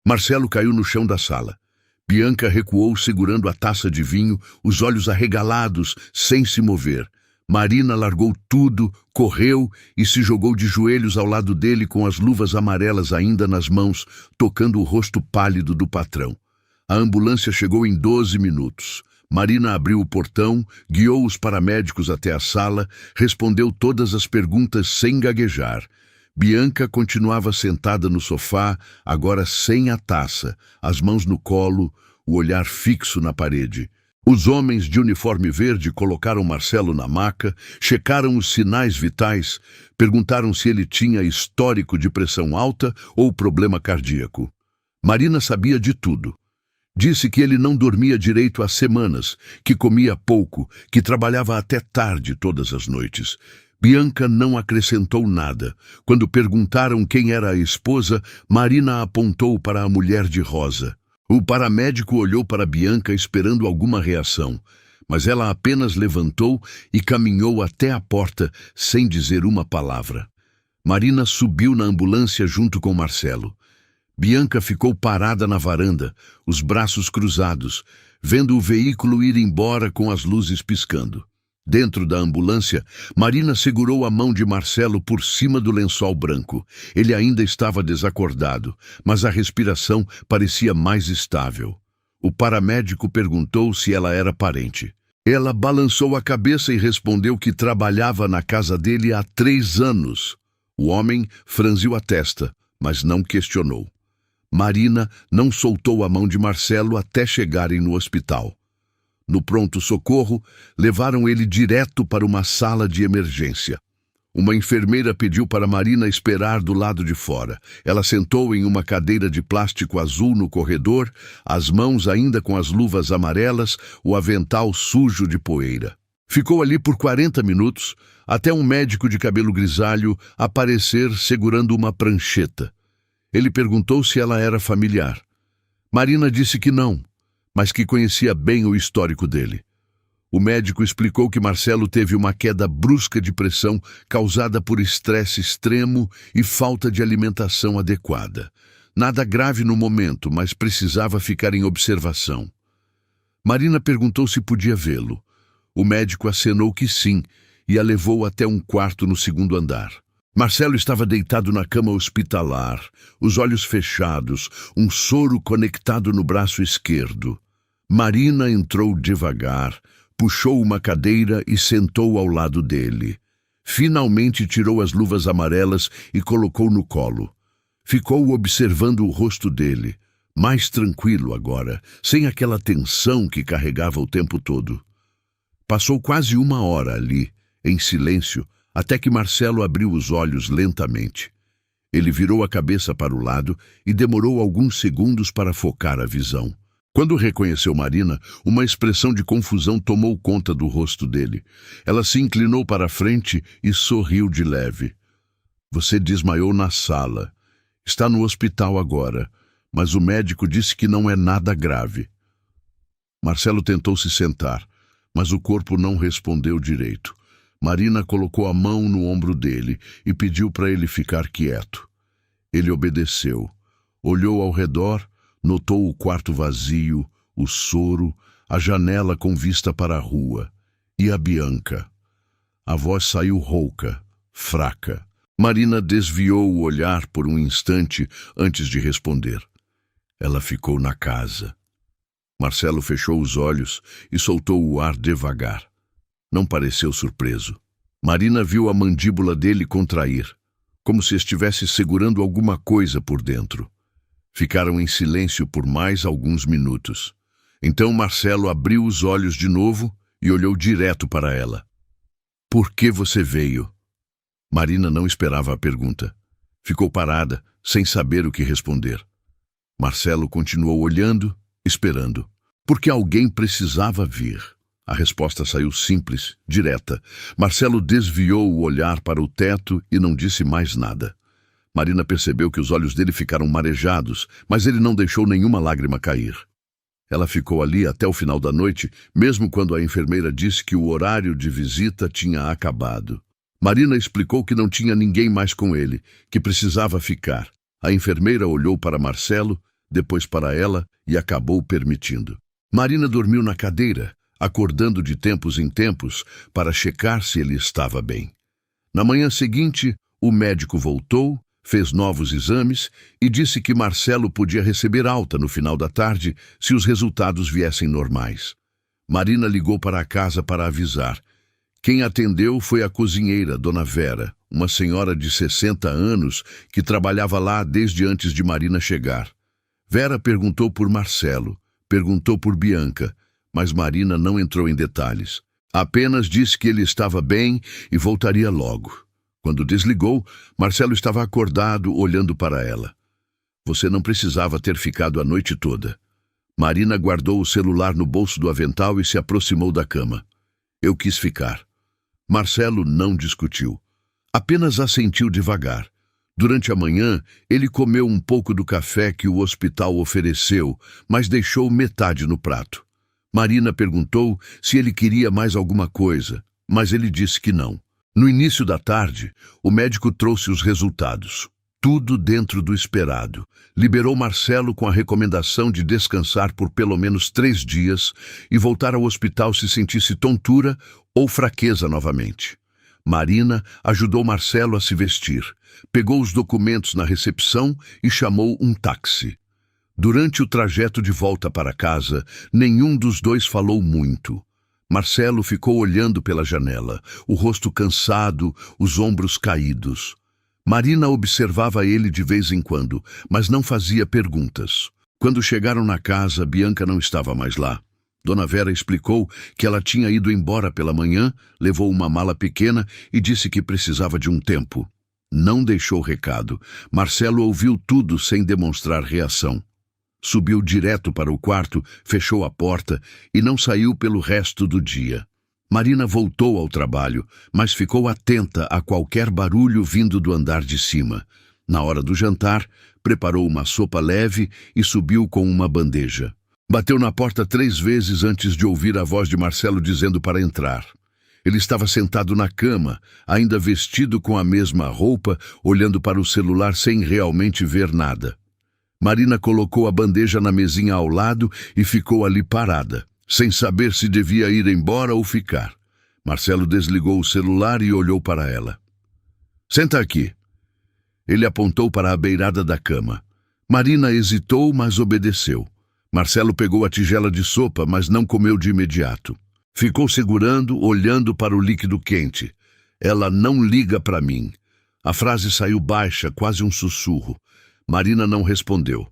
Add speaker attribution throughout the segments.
Speaker 1: Marcelo caiu no chão da sala. Bianca recuou segurando a taça de vinho, os olhos arregalados, sem se mover. Marina largou tudo, correu e se jogou de joelhos ao lado dele com as luvas amarelas ainda nas mãos, tocando o rosto pálido do patrão. A ambulância chegou em 12 minutos. Marina abriu o portão, guiou os paramédicos até a sala, respondeu todas as perguntas sem gaguejar. Bianca continuava sentada no sofá, agora sem a taça, as mãos no colo, o olhar fixo na parede. Os homens de uniforme verde colocaram Marcelo na maca, checaram os sinais vitais, perguntaram se ele tinha histórico de pressão alta ou problema cardíaco. Marina sabia de tudo. Disse que ele não dormia direito há semanas, que comia pouco, que trabalhava até tarde todas as noites. Bianca não acrescentou nada. Quando perguntaram quem era a esposa, Marina apontou para a mulher de rosa. O paramédico olhou para Bianca esperando alguma reação, mas ela apenas levantou e caminhou até a porta sem dizer uma palavra. Marina subiu na ambulância junto com Marcelo. Bianca ficou parada na varanda, os braços cruzados, vendo o veículo ir embora com as luzes piscando. Dentro da ambulância, Marina segurou a mão de Marcelo por cima do lençol branco. Ele ainda estava desacordado, mas a respiração parecia mais estável. O paramédico perguntou se ela era parente. Ela balançou a cabeça e respondeu que trabalhava na casa dele há 3 anos. O homem franziu a testa, mas não questionou. Marina não soltou a mão de Marcelo até chegarem no hospital. No pronto-socorro, levaram ele direto para uma sala de emergência. Uma enfermeira pediu para Marina esperar do lado de fora. Ela sentou em uma cadeira de plástico azul no corredor, as mãos ainda com as luvas amarelas, o avental sujo de poeira. Ficou ali por 40 minutos, até um médico de cabelo grisalho aparecer segurando uma prancheta. Ele perguntou se ela era familiar. Marina disse que não, mas que conhecia bem o histórico dele. O médico explicou que Marcelo teve uma queda brusca de pressão causada por estresse extremo e falta de alimentação adequada. Nada grave no momento, mas precisava ficar em observação. Marina perguntou se podia vê-lo. O médico acenou que sim e a levou até um quarto no 2º andar. Marcelo estava deitado na cama hospitalar, os olhos fechados, um soro conectado no braço esquerdo. Marina entrou devagar, puxou uma cadeira e sentou ao lado dele. Finalmente tirou as luvas amarelas e colocou no colo. Ficou observando o rosto dele, mais tranquilo agora, sem aquela tensão que carregava o tempo todo. Passou quase 1 hora ali, em silêncio, até que Marcelo abriu os olhos lentamente. Ele virou a cabeça para o lado e demorou alguns segundos para focar a visão. Quando reconheceu Marina, uma expressão de confusão tomou conta do rosto dele. Ela se inclinou para a frente e sorriu de leve. Você desmaiou na sala. Está no hospital agora, mas o médico disse que não é nada grave. Marcelo tentou se sentar, mas o corpo não respondeu direito. Marina colocou a mão no ombro dele e pediu para ele ficar quieto. Ele obedeceu. Olhou ao redor, notou o quarto vazio, o soro, a janela com vista para a rua. E a Bianca. A voz saiu rouca, fraca. Marina desviou o olhar por um instante antes de responder. Ela ficou na casa. Marcelo fechou os olhos e soltou o ar devagar. Não pareceu surpreso. Marina viu a mandíbula dele contrair, como se estivesse segurando alguma coisa por dentro. Ficaram em silêncio por mais alguns minutos. Então Marcelo abriu os olhos de novo e olhou direto para ela. Por que você veio? Marina não esperava a pergunta. Ficou parada, sem saber o que responder. Marcelo continuou olhando, esperando. Porque alguém precisava vir. A resposta saiu simples, direta. Marcelo desviou o olhar para o teto e não disse mais nada. Marina percebeu que os olhos dele ficaram marejados, mas ele não deixou nenhuma lágrima cair. Ela ficou ali até o final da noite, mesmo quando a enfermeira disse que o horário de visita tinha acabado. Marina explicou que não tinha ninguém mais com ele, que precisava ficar. A enfermeira olhou para Marcelo, depois para ela e acabou permitindo. Marina dormiu na cadeira, acordando de tempos em tempos para checar se ele estava bem. Na manhã seguinte, o médico voltou, fez novos exames e disse que Marcelo podia receber alta no final da tarde se os resultados viessem normais. Marina ligou para a casa para avisar. Quem atendeu foi a cozinheira, Dona Vera, uma senhora de 60 anos que trabalhava lá desde antes de Marina chegar. Vera perguntou por Marcelo, perguntou por Bianca, mas Marina não entrou em detalhes. Apenas disse que ele estava bem e voltaria logo. Quando desligou, Marcelo estava acordado, olhando para ela. Você não precisava ter ficado a noite toda. Marina guardou o celular no bolso do avental e se aproximou da cama. Eu quis ficar. Marcelo não discutiu. Apenas assentiu devagar. Durante a manhã, ele comeu um pouco do café que o hospital ofereceu, mas deixou metade no prato. Marina perguntou se ele queria mais alguma coisa, mas ele disse que não. No início da tarde, o médico trouxe os resultados. Tudo dentro do esperado. Liberou Marcelo com a recomendação de descansar por pelo menos 3 dias e voltar ao hospital se sentisse tontura ou fraqueza novamente. Marina ajudou Marcelo a se vestir, pegou os documentos na recepção e chamou um táxi. Durante o trajeto de volta para casa, nenhum dos dois falou muito. Marcelo ficou olhando pela janela, o rosto cansado, os ombros caídos. Marina observava ele de vez em quando, mas não fazia perguntas. Quando chegaram na casa, Bianca não estava mais lá. Dona Vera explicou que ela tinha ido embora pela manhã, levou uma mala pequena e disse que precisava de um tempo. Não deixou recado. Marcelo ouviu tudo sem demonstrar reação. Subiu direto para o quarto, fechou a porta e não saiu pelo resto do dia. Marina voltou ao trabalho, mas ficou atenta a qualquer barulho vindo do andar de cima. Na hora do jantar, preparou uma sopa leve e subiu com uma bandeja. Bateu na porta 3 vezes antes de ouvir a voz de Marcelo dizendo para entrar. Ele estava sentado na cama, ainda vestido com a mesma roupa, olhando para o celular sem realmente ver nada. Marina colocou a bandeja na mesinha ao lado e ficou ali parada, sem saber se devia ir embora ou ficar. Marcelo desligou o celular e olhou para ela. Senta aqui. Ele apontou para a beirada da cama. Marina hesitou, mas obedeceu. Marcelo pegou a tigela de sopa, mas não comeu de imediato. Ficou segurando, olhando para o líquido quente. Ela não liga para mim. A frase saiu baixa, quase um sussurro. Marina não respondeu.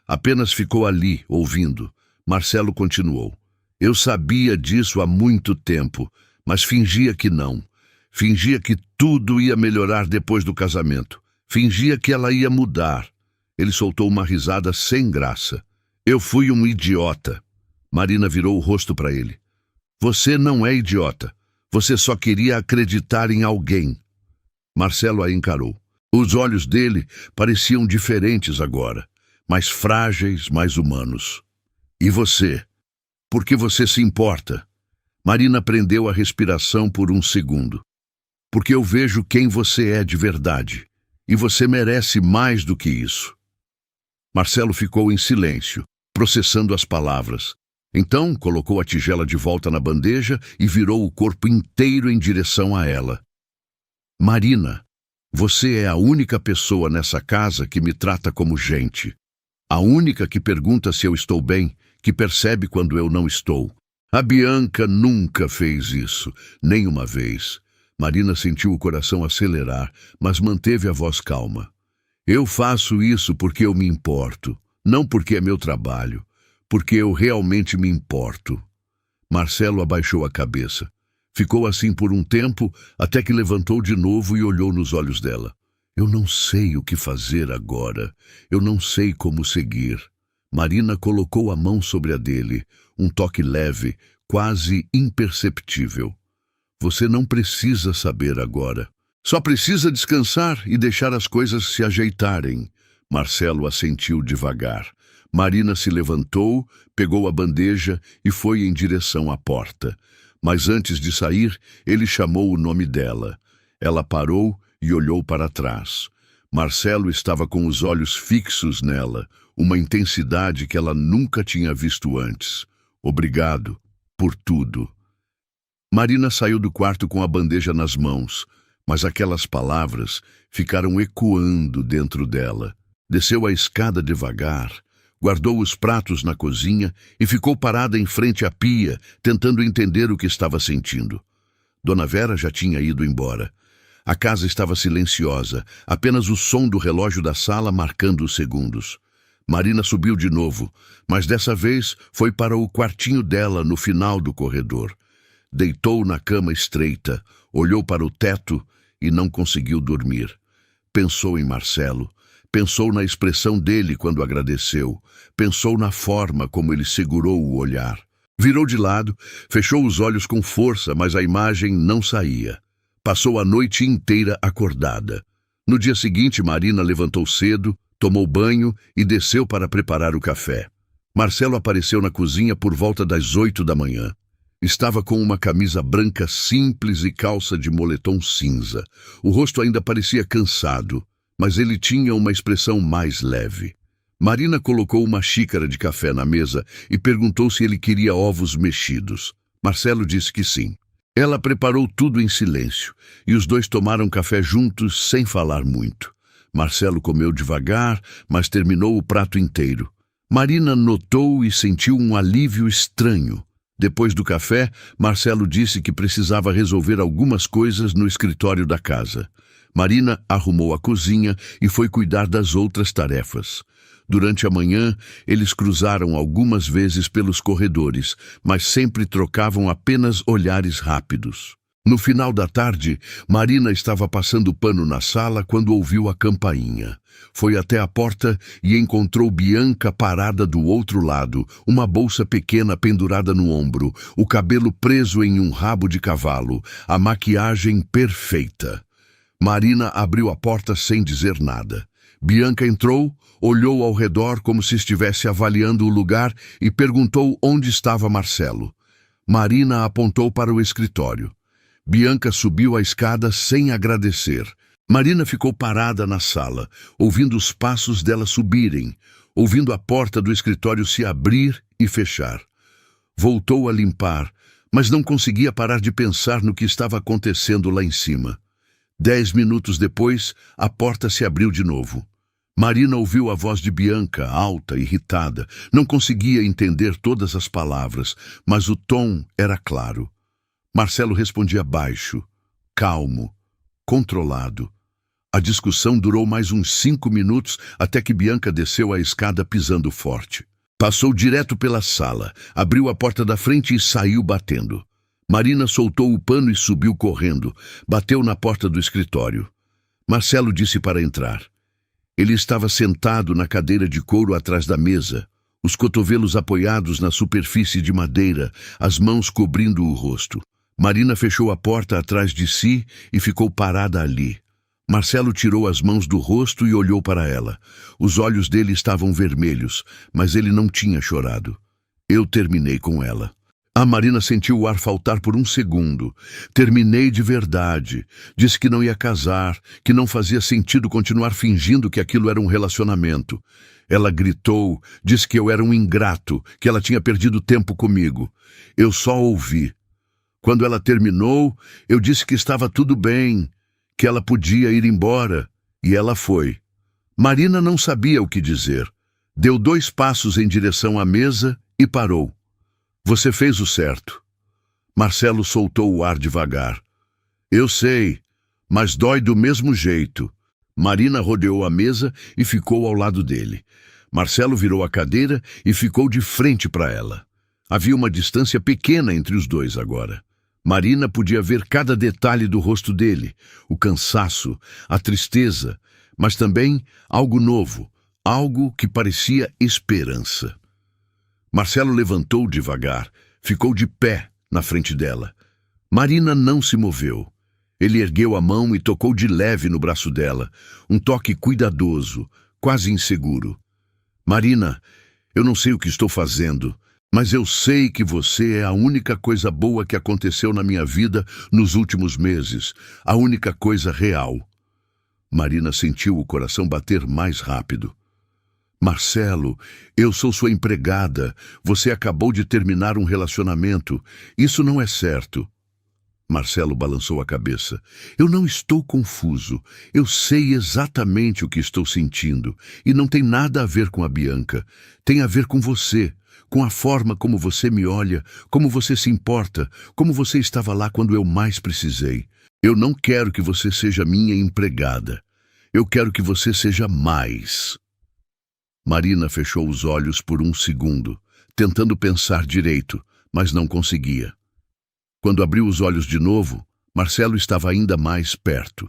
Speaker 1: Apenas ficou ali, ouvindo. Marcelo continuou. Eu sabia disso há muito tempo, mas fingia que não. Fingia que tudo ia melhorar depois do casamento. Fingia que ela ia mudar. Ele soltou uma risada sem graça. Eu fui um idiota. Marina virou o rosto para ele. Você não é idiota. Você só queria acreditar em alguém. Marcelo a encarou. Os olhos dele pareciam diferentes agora, mais frágeis, mais humanos. E você? Por que você se importa? Marina prendeu a respiração por um segundo. Porque eu vejo quem você é de verdade. E você merece mais do que isso. Marcelo ficou em silêncio, processando as palavras. Então, colocou a tigela de volta na bandeja e virou o corpo inteiro em direção a ela. Marina, você é a única pessoa nessa casa que me trata como gente. A única que pergunta se eu estou bem, que percebe quando eu não estou. A Bianca nunca fez isso, nem uma vez. Marina sentiu o coração acelerar, mas manteve a voz calma. Eu faço isso porque eu me importo, não porque é meu trabalho, porque eu realmente me importo. Marcelo abaixou a cabeça. Ficou assim por um tempo, até que levantou de novo e olhou nos olhos dela. Eu não sei o que fazer agora. Eu não sei como seguir. Marina colocou a mão sobre a dele, um toque leve, quase imperceptível. Você não precisa saber agora. Só precisa descansar e deixar as coisas se ajeitarem. Marcelo assentiu devagar. Marina se levantou, pegou a bandeja e foi em direção à porta. Mas antes de sair, ele chamou o nome dela. Ela parou e olhou para trás. Marcelo estava com os olhos fixos nela, uma intensidade que ela nunca tinha visto antes. Obrigado por tudo. Marina saiu do quarto com a bandeja nas mãos, mas aquelas palavras ficaram ecoando dentro dela. Desceu a escada devagar, guardou os pratos na cozinha e ficou parada em frente à pia, tentando entender o que estava sentindo. Dona Vera já tinha ido embora. A casa estava silenciosa, apenas o som do relógio da sala marcando os segundos. Marina subiu de novo, mas dessa vez foi para o quartinho dela no final do corredor. Deitou na cama estreita, olhou para o teto e não conseguiu dormir. Pensou em Marcelo, pensou na expressão dele quando agradeceu, pensou na forma como ele segurou o olhar. Virou de lado, fechou os olhos com força, mas a imagem não saía. Passou a noite inteira acordada. No dia seguinte, Marina levantou cedo, tomou banho e desceu para preparar o café. Marcelo apareceu na cozinha por volta das 8 da manhã. Estava com uma camisa branca simples e calça de moletom cinza. O rosto ainda parecia cansado, mas ele tinha uma expressão mais leve. Marina colocou uma xícara de café na mesa e perguntou se ele queria ovos mexidos. Marcelo disse que sim. Ela preparou tudo em silêncio, e os dois tomaram café juntos sem falar muito. Marcelo comeu devagar, mas terminou o prato inteiro. Marina notou e sentiu um alívio estranho. Depois do café, Marcelo disse que precisava resolver algumas coisas no escritório da casa. Marina arrumou a cozinha e foi cuidar das outras tarefas. Durante a manhã, eles cruzaram algumas vezes pelos corredores, mas sempre trocavam apenas olhares rápidos. No final da tarde, Marina estava passando pano na sala quando ouviu a campainha. Foi até a porta e encontrou Bianca parada do outro lado, uma bolsa pequena pendurada no ombro, o cabelo preso em um rabo de cavalo, a maquiagem perfeita. Marina abriu a porta sem dizer nada. Bianca entrou, olhou ao redor como se estivesse avaliando o lugar e perguntou onde estava Marcelo. Marina apontou para o escritório. Bianca subiu a escada sem agradecer. Marina ficou parada na sala, ouvindo os passos dela subirem, ouvindo a porta do escritório se abrir e fechar. Voltou a limpar, mas não conseguia parar de pensar no que estava acontecendo lá em cima. 10 minutos depois, a porta se abriu de novo. Marina ouviu a voz de Bianca, alta, irritada. Não conseguia entender todas as palavras, mas o tom era claro. Marcelo respondia baixo, calmo, controlado. A discussão durou mais uns 5 minutos até que Bianca desceu a escada pisando forte. Passou direto pela sala, abriu a porta da frente e saiu batendo. Marina soltou o pano e subiu correndo. Bateu na porta do escritório. Marcelo disse para entrar. Ele estava sentado na cadeira de couro atrás da mesa, os cotovelos apoiados na superfície de madeira, as mãos cobrindo o rosto. Marina fechou a porta atrás de si e ficou parada ali. Marcelo tirou as mãos do rosto e olhou para ela. Os olhos dele estavam vermelhos, mas ele não tinha chorado. Eu terminei com ela. A Marina sentiu o ar faltar por um segundo. Terminei de verdade. Disse que não ia casar, que não fazia sentido continuar fingindo que aquilo era um relacionamento. Ela gritou, disse que eu era um ingrato, que ela tinha perdido tempo comigo. Eu só ouvi. Quando ela terminou, eu disse que estava tudo bem, que ela podia ir embora, e ela foi. Marina não sabia o que dizer. Deu 2 passos em direção à mesa e parou. Você fez o certo. Marcelo soltou o ar devagar. Eu sei, mas dói do mesmo jeito. Marina rodeou a mesa e ficou ao lado dele. Marcelo virou a cadeira e ficou de frente para ela. Havia uma distância pequena entre os dois agora. Marina podia ver cada detalhe do rosto dele, o cansaço, a tristeza, mas também algo novo, algo que parecia esperança. Marcelo levantou devagar, ficou de pé na frente dela. Marina não se moveu. Ele ergueu a mão e tocou de leve no braço dela, um toque cuidadoso, quase inseguro. Marina, eu não sei o que estou fazendo, mas eu sei que você é a única coisa boa que aconteceu na minha vida nos últimos meses, a única coisa real. Marina sentiu o coração bater mais rápido. Marcelo, eu sou sua empregada. Você acabou de terminar um relacionamento. Isso não é certo. Marcelo balançou a cabeça. Eu não estou confuso. Eu sei exatamente o que estou sentindo. E não tem nada a ver com a Bianca. Tem a ver com você. Com a forma como você me olha, como você se importa, como você estava lá quando eu mais precisei. Eu não quero que você seja minha empregada. Eu quero que você seja mais. Marina fechou os olhos por um segundo, tentando pensar direito, mas não conseguia. Quando abriu os olhos de novo, Marcelo estava ainda mais perto.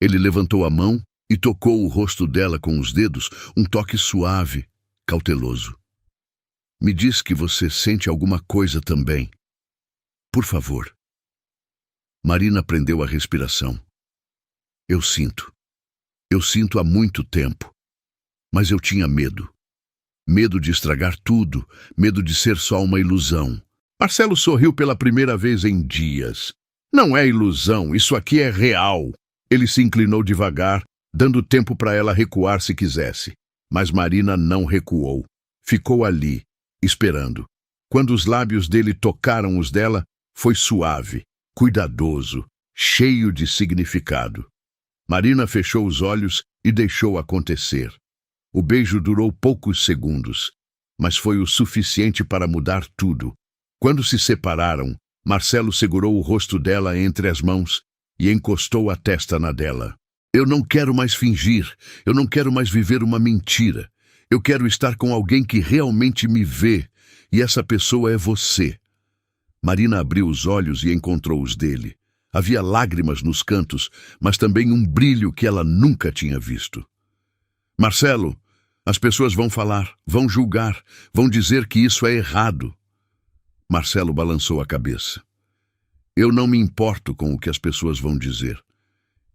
Speaker 1: Ele levantou a mão e tocou o rosto dela com os dedos, um toque suave, cauteloso. Me diz que você sente alguma coisa também. Por favor. Marina prendeu a respiração. Eu sinto. Eu sinto há muito tempo. Mas eu tinha medo. Medo de estragar tudo, medo de ser só uma ilusão. Marcelo sorriu pela primeira vez em dias. Não é ilusão, isso aqui é real. Ele se inclinou devagar, dando tempo para ela recuar se quisesse. Mas Marina não recuou. Ficou ali, esperando. Quando os lábios dele tocaram os dela, foi suave, cuidadoso, cheio de significado. Marina fechou os olhos e deixou acontecer. O beijo durou poucos segundos, mas foi o suficiente para mudar tudo. Quando se separaram, Marcelo segurou o rosto dela entre as mãos e encostou a testa na dela. Eu não quero mais fingir, eu não quero mais viver uma mentira. Eu quero estar com alguém que realmente me vê, e essa pessoa é você. Marina abriu os olhos e encontrou os dele. Havia lágrimas nos cantos, mas também um brilho que ela nunca tinha visto. Marcelo, as pessoas vão falar, vão julgar, vão dizer que isso é errado. Marcelo balançou a cabeça. Eu não me importo com o que as pessoas vão dizer.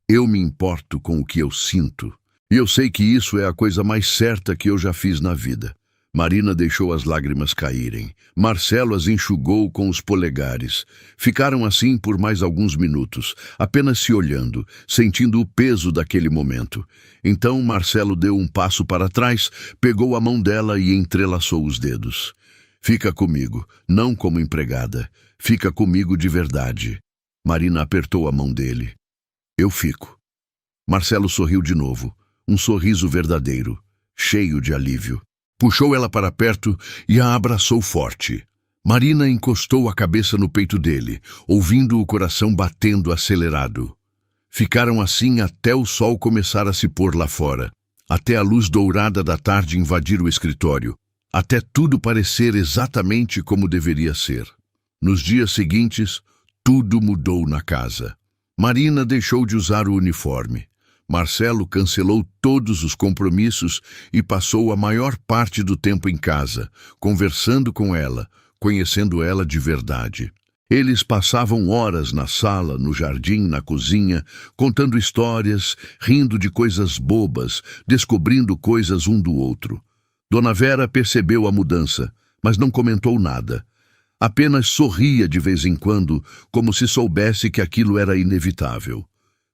Speaker 1: Eu me importo com o que eu sinto. E eu sei que isso é a coisa mais certa que eu já fiz na vida. Marina deixou as lágrimas caírem. Marcelo as enxugou com os polegares. Ficaram assim por mais alguns minutos, apenas se olhando, sentindo o peso daquele momento. Então Marcelo deu um passo para trás, pegou a mão dela e entrelaçou os dedos. Fica comigo, não como empregada. Fica comigo de verdade. Marina apertou a mão dele. Eu fico. Marcelo sorriu de novo, um sorriso verdadeiro, cheio de alívio. Puxou ela para perto e a abraçou forte. Marina encostou a cabeça no peito dele, ouvindo o coração batendo acelerado. Ficaram assim até o sol começar a se pôr lá fora, até a luz dourada da tarde invadir o escritório, até tudo parecer exatamente como deveria ser. Nos dias seguintes, tudo mudou na casa. Marina deixou de usar o uniforme. Marcelo cancelou todos os compromissos e passou a maior parte do tempo em casa, conversando com ela, conhecendo ela de verdade. Eles passavam horas na sala, no jardim, na cozinha, contando histórias, rindo de coisas bobas, descobrindo coisas um do outro. Dona Vera percebeu a mudança, mas não comentou nada. Apenas sorria de vez em quando, como se soubesse que aquilo era inevitável.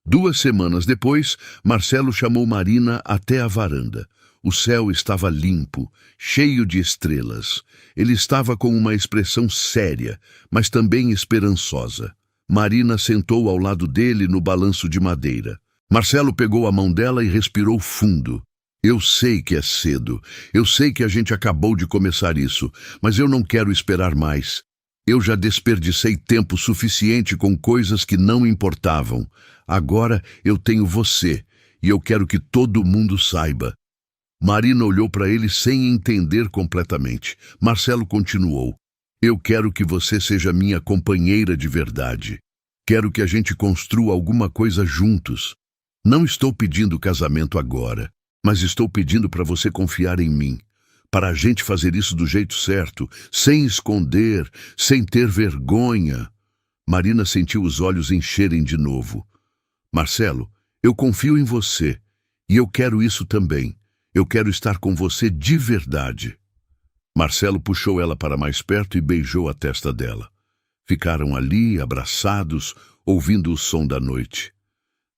Speaker 1: 2 semanas depois, Marcelo chamou Marina até a varanda. O céu estava limpo, cheio de estrelas. Ele estava com uma expressão séria, mas também esperançosa. Marina sentou ao lado dele no balanço de madeira. Marcelo pegou a mão dela e respirou fundo. Eu sei que é cedo. Eu sei que a gente acabou de começar isso, mas eu não quero esperar mais. Eu já desperdicei tempo suficiente com coisas que não importavam. Agora eu tenho você, e eu quero que todo mundo saiba. Marina olhou para ele sem entender completamente. Marcelo continuou. Eu quero que você seja minha companheira de verdade. Quero que a gente construa alguma coisa juntos. Não estou pedindo casamento agora, mas estou pedindo para você confiar em mim. Para a gente fazer isso do jeito certo, sem esconder, sem ter vergonha. Marina sentiu os olhos encherem de novo. Marcelo, eu confio em você, e eu quero isso também. Eu quero estar com você de verdade. Marcelo puxou ela para mais perto e beijou a testa dela. Ficaram ali, abraçados, ouvindo o som da noite.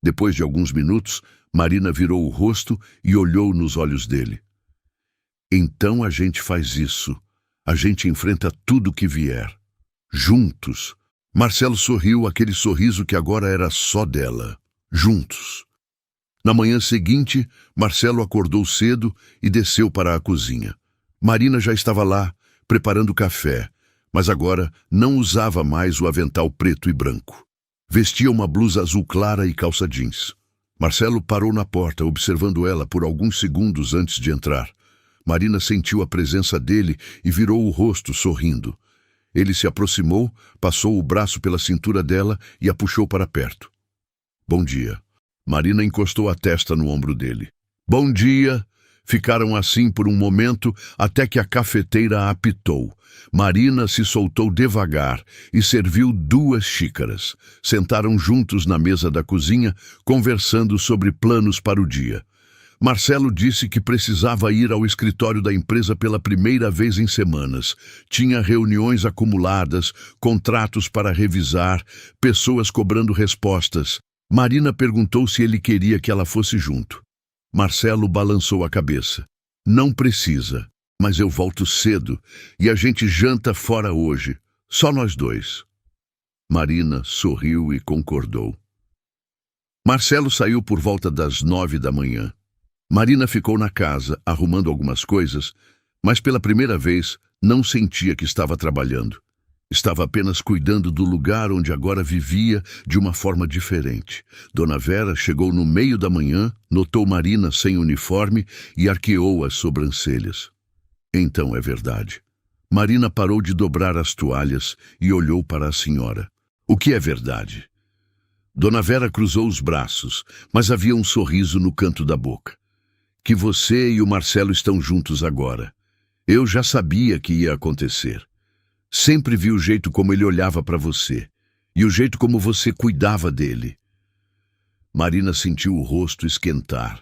Speaker 1: Depois de alguns minutos, Marina virou o rosto e olhou nos olhos dele. Então a gente faz isso. A gente enfrenta tudo que vier. Juntos. Marcelo sorriu, aquele sorriso que agora era só dela. Juntos. Na manhã seguinte, Marcelo acordou cedo e desceu para a cozinha. Marina já estava lá, preparando café, mas agora não usava mais o avental preto e branco. Vestia uma blusa azul clara e calça jeans. Marcelo parou na porta, observando ela por alguns segundos antes de entrar. Marina sentiu a presença dele e virou o rosto, sorrindo. Ele se aproximou, passou o braço pela cintura dela e a puxou para perto. Bom dia. Marina encostou a testa no ombro dele. Bom dia. Ficaram assim por um momento até que a cafeteira apitou. Marina se soltou devagar e serviu 2 xícaras. Sentaram juntos na mesa da cozinha, conversando sobre planos para o dia. Marcelo disse que precisava ir ao escritório da empresa pela primeira vez em semanas. Tinha reuniões acumuladas, contratos para revisar, pessoas cobrando respostas. Marina perguntou se ele queria que ela fosse junto. Marcelo balançou a cabeça. Não precisa, mas eu volto cedo e a gente janta fora hoje. Só nós 2. Marina sorriu e concordou. Marcelo saiu por volta das 9 da manhã. Marina ficou na casa, arrumando algumas coisas, mas pela primeira vez não sentia que estava trabalhando. Estava apenas cuidando do lugar onde agora vivia de uma forma diferente. Dona Vera chegou no meio da manhã, notou Marina sem uniforme e arqueou as sobrancelhas. Então é verdade. Marina parou de dobrar as toalhas e olhou para a senhora. O que é verdade? Dona Vera cruzou os braços, mas havia um sorriso no canto da boca. Que você e o Marcelo estão juntos agora. Eu já sabia que ia acontecer. Sempre vi o jeito como ele olhava para você e o jeito como você cuidava dele. Marina sentiu o rosto esquentar.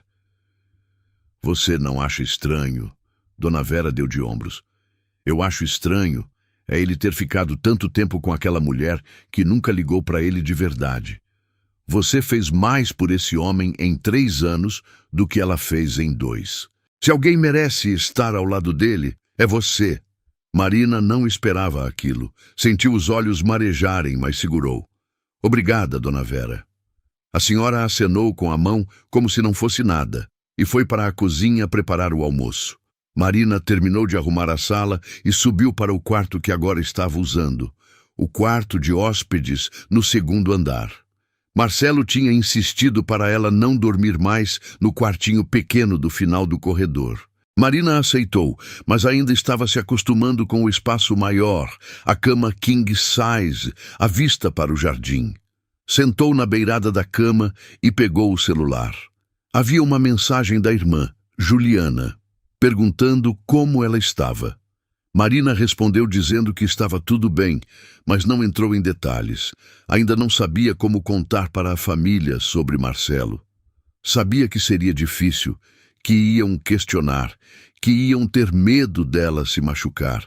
Speaker 1: Você não acha estranho? Dona Vera deu de ombros. Eu acho estranho é ele ter ficado tanto tempo com aquela mulher que nunca ligou para ele de verdade. Você fez mais por esse homem em 3 anos do que ela fez em 2. Se alguém merece estar ao lado dele, é você. Marina não esperava aquilo. Sentiu os olhos marejarem, mas segurou. Obrigada, Dona Vera. A senhora acenou com a mão como se não fosse nada e foi para a cozinha preparar o almoço. Marina terminou de arrumar a sala e subiu para o quarto que agora estava usando. O quarto de hóspedes no 2º andar. Marcelo tinha insistido para ela não dormir mais no quartinho pequeno do final do corredor. Marina aceitou, mas ainda estava se acostumando com o espaço maior, a cama king size, a vista para o jardim. Sentou na beirada da cama e pegou o celular. Havia uma mensagem da irmã, Juliana, perguntando como ela estava. Marina respondeu dizendo que estava tudo bem, mas não entrou em detalhes. Ainda não sabia como contar para a família sobre Marcelo. Sabia que seria difícil, que iam questionar, que iam ter medo dela se machucar,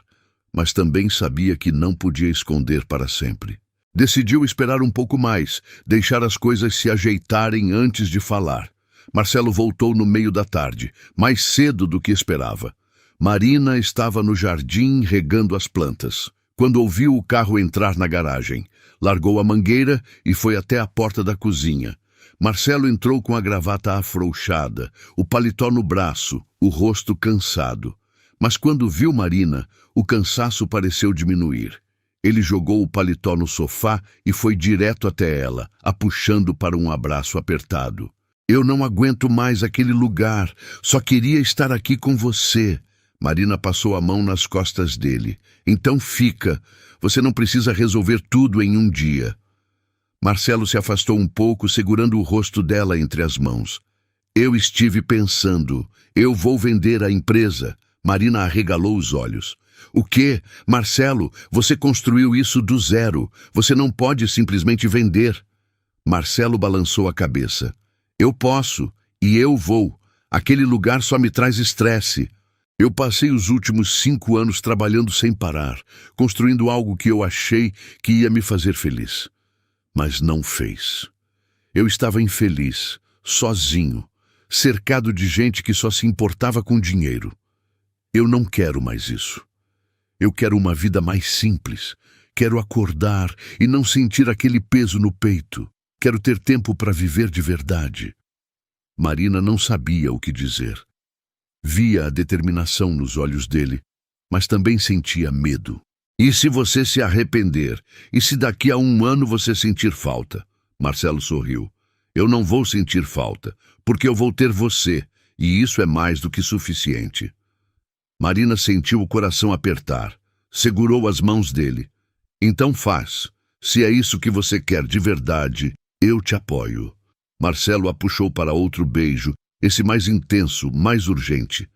Speaker 1: mas também sabia que não podia esconder para sempre. Decidiu esperar um pouco mais, deixar as coisas se ajeitarem antes de falar. Marcelo voltou no meio da tarde, mais cedo do que esperava. Marina estava no jardim regando as plantas, quando ouviu o carro entrar na garagem. Largou a mangueira e foi até a porta da cozinha. Marcelo entrou com a gravata afrouxada, o paletó no braço, o rosto cansado. Mas quando viu Marina, o cansaço pareceu diminuir. Ele jogou o paletó no sofá e foi direto até ela, a puxando para um abraço apertado. Eu não aguento mais aquele lugar, só queria estar aqui com você. Marina passou a mão nas costas dele. Então fica, você não precisa resolver tudo em um dia. Marcelo se afastou um pouco, segurando o rosto dela entre as mãos. Eu estive pensando, eu vou vender a empresa. Marina arregalou os olhos. O quê? Marcelo, você construiu isso do zero. Você não pode simplesmente vender. Marcelo balançou a cabeça. Eu posso, e eu vou. Aquele lugar só me traz estresse. Eu passei os últimos 5 anos trabalhando sem parar, construindo algo que eu achei que ia me fazer feliz. Mas não fez. Eu estava infeliz, sozinho, cercado de gente que só se importava com dinheiro. Eu não quero mais isso. Eu quero uma vida mais simples. Quero acordar e não sentir aquele peso no peito. Quero ter tempo para viver de verdade. Marina não sabia o que dizer. Via a determinação nos olhos dele, mas também sentia medo. E se você se arrepender? E se daqui a 1 ano você sentir falta? Marcelo sorriu. Eu não vou sentir falta, porque eu vou ter você, e isso é mais do que suficiente. Marina sentiu o coração apertar. Segurou as mãos dele. Então faz. Se é isso que você quer de verdade, eu te apoio. Marcelo a puxou para outro beijo, esse mais intenso, mais urgente.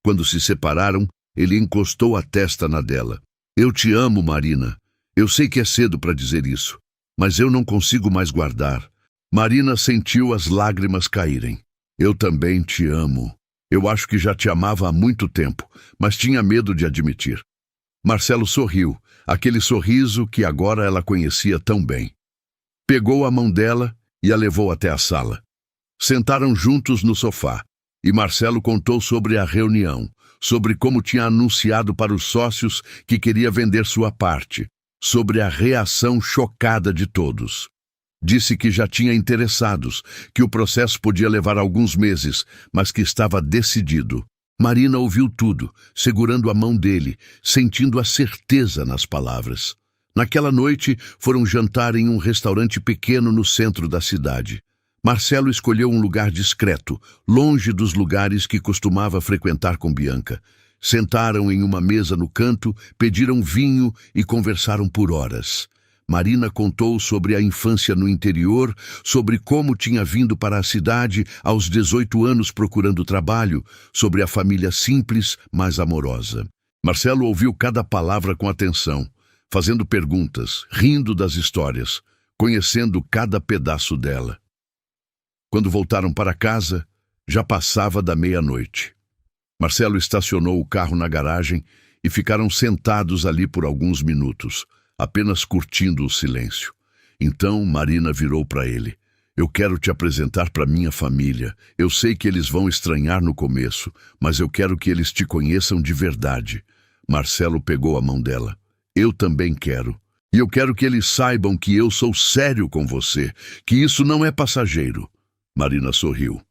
Speaker 1: Quando se separaram, ele encostou a testa na dela. Eu te amo, Marina. Eu sei que é cedo para dizer isso, mas eu não consigo mais guardar. Marina sentiu as lágrimas caírem. Eu também te amo. Eu acho que já te amava há muito tempo, mas tinha medo de admitir. Marcelo sorriu, aquele sorriso que agora ela conhecia tão bem. Pegou a mão dela e a levou até a sala. Sentaram juntos no sofá, e Marcelo contou sobre a reunião, sobre como tinha anunciado para os sócios que queria vender sua parte, sobre a reação chocada de todos. Disse que já tinha interessados, que o processo podia levar alguns meses, mas que estava decidido. Marina ouviu tudo, segurando a mão dele, sentindo a certeza nas palavras. Naquela noite, foram jantar em um restaurante pequeno no centro da cidade. Marcelo escolheu um lugar discreto, longe dos lugares que costumava frequentar com Bianca. Sentaram em uma mesa no canto, pediram vinho e conversaram por horas. Marina contou sobre a infância no interior, sobre como tinha vindo para a cidade aos 18 anos procurando trabalho, sobre a família simples, mas amorosa. Marcelo ouviu cada palavra com atenção, fazendo perguntas, rindo das histórias, conhecendo cada pedaço dela. Quando voltaram para casa, já passava da meia-noite. Marcelo estacionou o carro na garagem e ficaram sentados ali por alguns minutos, apenas curtindo o silêncio. Então Marina virou para ele. Eu quero te apresentar para minha família. Eu sei que eles vão estranhar no começo, mas eu quero que eles te conheçam de verdade. Marcelo pegou a mão dela. Eu também quero. E eu quero que eles saibam que eu sou sério com você, que isso não é passageiro. Marina sorriu.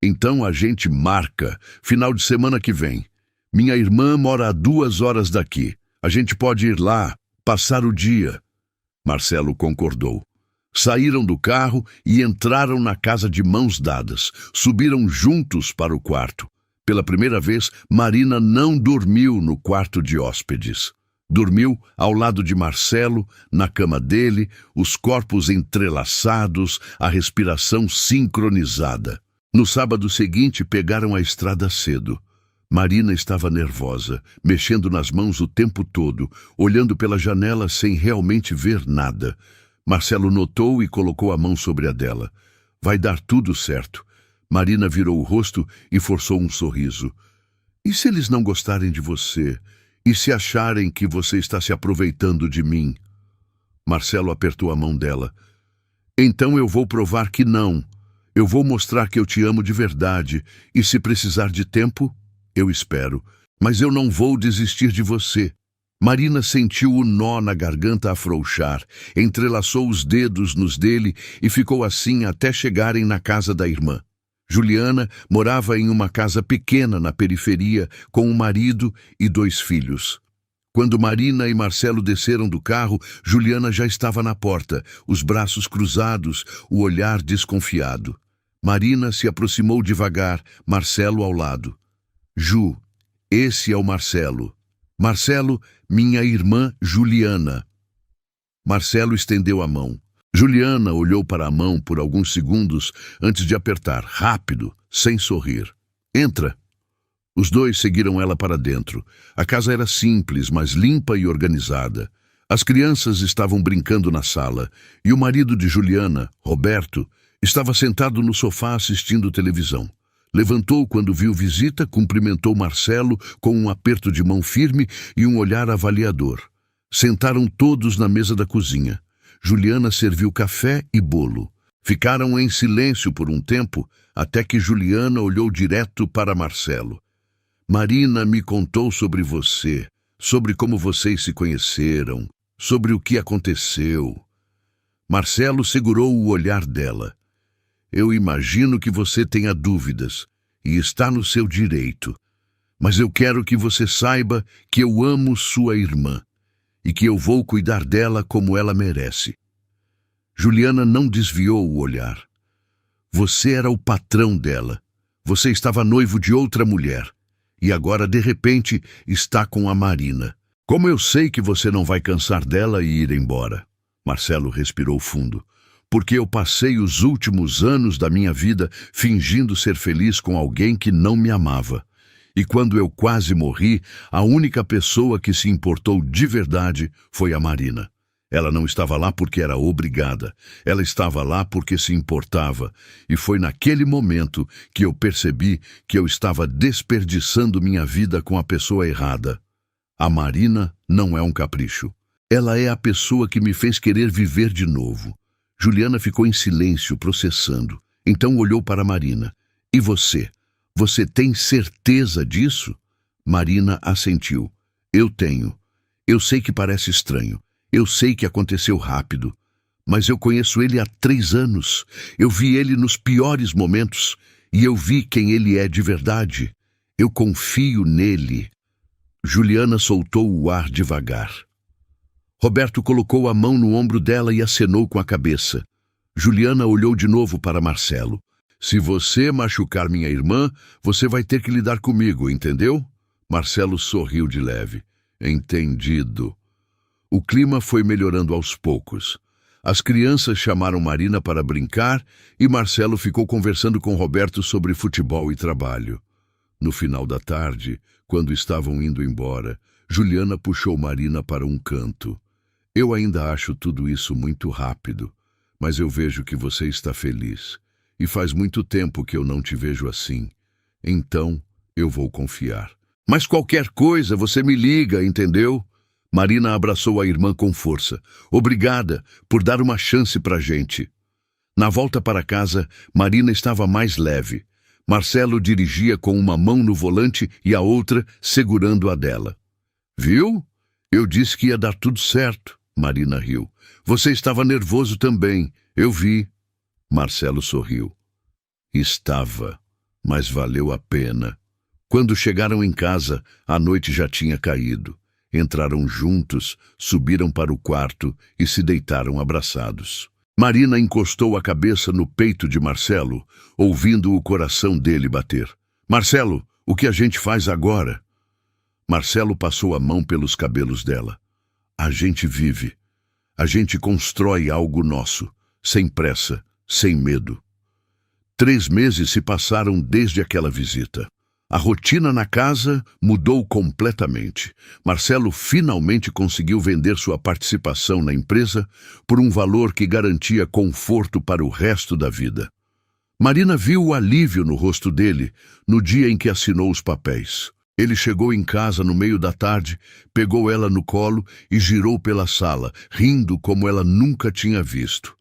Speaker 1: Então a gente marca, final de semana que vem. Minha irmã mora a 2 horas daqui. A gente pode ir lá, passar o dia. Marcelo concordou. Saíram do carro e entraram na casa de mãos dadas. Subiram juntos para o quarto. Pela primeira vez, Marina não dormiu no quarto de hóspedes. Dormiu ao lado de Marcelo, na cama dele, os corpos entrelaçados, a respiração sincronizada. No sábado seguinte, pegaram a estrada cedo. Marina estava nervosa, mexendo nas mãos o tempo todo, olhando pela janela sem realmente ver nada. Marcelo notou e colocou a mão sobre a dela. Vai dar tudo certo. Marina virou o rosto e forçou um sorriso. E se eles não gostarem de você? E se acharem que você está se aproveitando de mim? Marcelo apertou a mão dela. Então eu vou provar que não. Eu vou mostrar que eu te amo de verdade. E se precisar de tempo, eu espero. Mas eu não vou desistir de você. Marina sentiu o nó na garganta afrouxar, entrelaçou os dedos nos dele e ficou assim até chegarem na casa da irmã. Juliana morava em uma casa pequena na periferia, com um marido e 2 filhos. Quando Marina e Marcelo desceram do carro, Juliana já estava na porta, os braços cruzados, o olhar desconfiado. Marina se aproximou devagar, Marcelo ao lado. Ju, esse é o Marcelo. Marcelo, minha irmã Juliana. Marcelo estendeu a mão. Juliana olhou para a mão por alguns segundos antes de apertar, rápido, sem sorrir. Entra. Os 2 seguiram ela para dentro. A casa era simples, mas limpa e organizada. As crianças estavam brincando na sala, e o marido de Juliana, Roberto, estava sentado no sofá assistindo televisão. Levantou quando viu visita, cumprimentou Marcelo com um aperto de mão firme e um olhar avaliador. Sentaram todos na mesa da cozinha. Juliana serviu café e bolo. Ficaram em silêncio por um tempo, até que Juliana olhou direto para Marcelo. Marina me contou sobre você, sobre como vocês se conheceram, sobre o que aconteceu. Marcelo segurou o olhar dela. Eu imagino que você tenha dúvidas, e está no seu direito. Mas eu quero que você saiba que eu amo sua irmã, e que eu vou cuidar dela como ela merece. Juliana não desviou o olhar. Você era o patrão dela. Você estava noivo de outra mulher. E agora, de repente, está com a Marina. Como eu sei que você não vai cansar dela e ir embora? Marcelo respirou fundo. Porque eu passei os últimos anos da minha vida fingindo ser feliz com alguém que não me amava. E quando eu quase morri, a única pessoa que se importou de verdade foi a Marina. Ela não estava lá porque era obrigada. Ela estava lá porque se importava. E foi naquele momento que eu percebi que eu estava desperdiçando minha vida com a pessoa errada. A Marina não é um capricho. Ela é a pessoa que me fez querer viver de novo. Juliana ficou em silêncio, processando. Então olhou para Marina. E você? Você tem certeza disso? Marina assentiu. Eu tenho. Eu sei que parece estranho. Eu sei que aconteceu rápido. Mas eu conheço ele há 3 anos. Eu vi ele nos piores momentos. E eu vi quem ele é de verdade. Eu confio nele. Juliana soltou o ar devagar. Roberto colocou a mão no ombro dela e acenou com a cabeça. Juliana olhou de novo para Marcelo. Se você machucar minha irmã, você vai ter que lidar comigo, entendeu? Marcelo sorriu de leve. Entendido. O clima foi melhorando aos poucos. As crianças chamaram Marina para brincar e Marcelo ficou conversando com Roberto sobre futebol e trabalho. No final da tarde, quando estavam indo embora, Juliana puxou Marina para um canto. Eu ainda acho tudo isso muito rápido, mas eu vejo que você está feliz. E faz muito tempo que eu não te vejo assim. Então, eu vou confiar. Mas qualquer coisa, você me liga, entendeu? Marina abraçou a irmã com força. Obrigada por dar uma chance pra gente. Na volta para casa, Marina estava mais leve. Marcelo dirigia com uma mão no volante e a outra segurando a dela. Viu? Eu disse que ia dar tudo certo. Marina riu. Você estava nervoso também. Eu vi. Marcelo sorriu. Estava, mas valeu a pena. Quando chegaram em casa, a noite já tinha caído. Entraram juntos, subiram para o quarto e se deitaram abraçados. Marina encostou a cabeça no peito de Marcelo, ouvindo o coração dele bater. Marcelo, o que a gente faz agora? Marcelo passou a mão pelos cabelos dela. A gente vive. A gente constrói algo nosso, sem pressa, sem medo. 3 meses se passaram desde aquela visita. A rotina na casa mudou completamente. Marcelo finalmente conseguiu vender sua participação na empresa por um valor que garantia conforto para o resto da vida. Marina viu o alívio no rosto dele no dia em que assinou os papéis. Ele chegou em casa no meio da tarde, pegou ela no colo e girou pela sala, rindo como ela nunca tinha visto.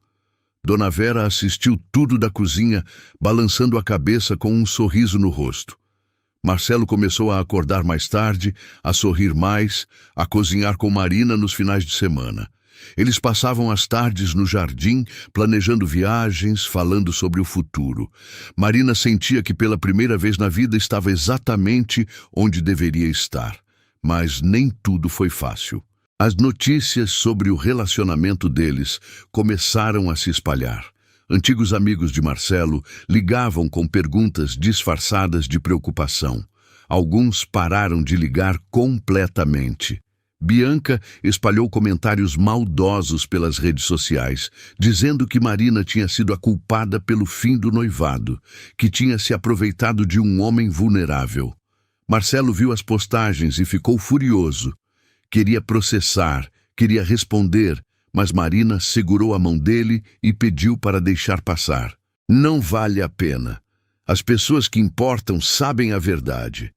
Speaker 1: Dona Vera assistiu tudo da cozinha, balançando a cabeça com um sorriso no rosto. Marcelo começou a acordar mais tarde, a sorrir mais, a cozinhar com Marina nos finais de semana. Eles passavam as tardes no jardim, planejando viagens, falando sobre o futuro. Marina sentia que pela primeira vez na vida estava exatamente onde deveria estar. Mas nem tudo foi fácil. As notícias sobre o relacionamento deles começaram a se espalhar. Antigos amigos de Marcelo ligavam com perguntas disfarçadas de preocupação. Alguns pararam de ligar completamente. Bianca espalhou comentários maldosos pelas redes sociais, dizendo que Marina tinha sido a culpada pelo fim do noivado, que tinha se aproveitado de um homem vulnerável. Marcelo viu as postagens e ficou furioso. Queria processar, queria responder, mas Marina segurou a mão dele e pediu para deixar passar. Não vale a pena. As pessoas que importam sabem a verdade.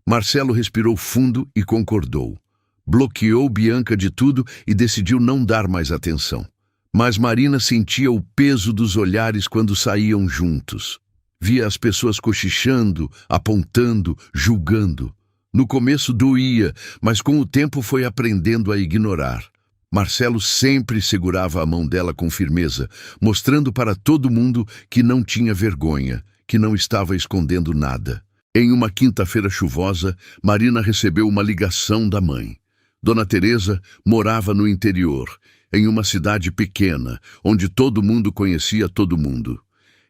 Speaker 1: Marcelo respirou fundo e concordou. Bloqueou Bianca de tudo e decidiu não dar mais atenção. Mas Marina sentia o peso dos olhares quando saíam juntos. Via as pessoas cochichando, apontando, julgando. No começo doía, mas com o tempo foi aprendendo a ignorar. Marcelo sempre segurava a mão dela com firmeza, mostrando para todo mundo que não tinha vergonha, que não estava escondendo nada. Em uma quinta-feira chuvosa, Marina recebeu uma ligação da mãe. Dona Teresa morava no interior, em uma cidade pequena, onde todo mundo conhecia todo mundo.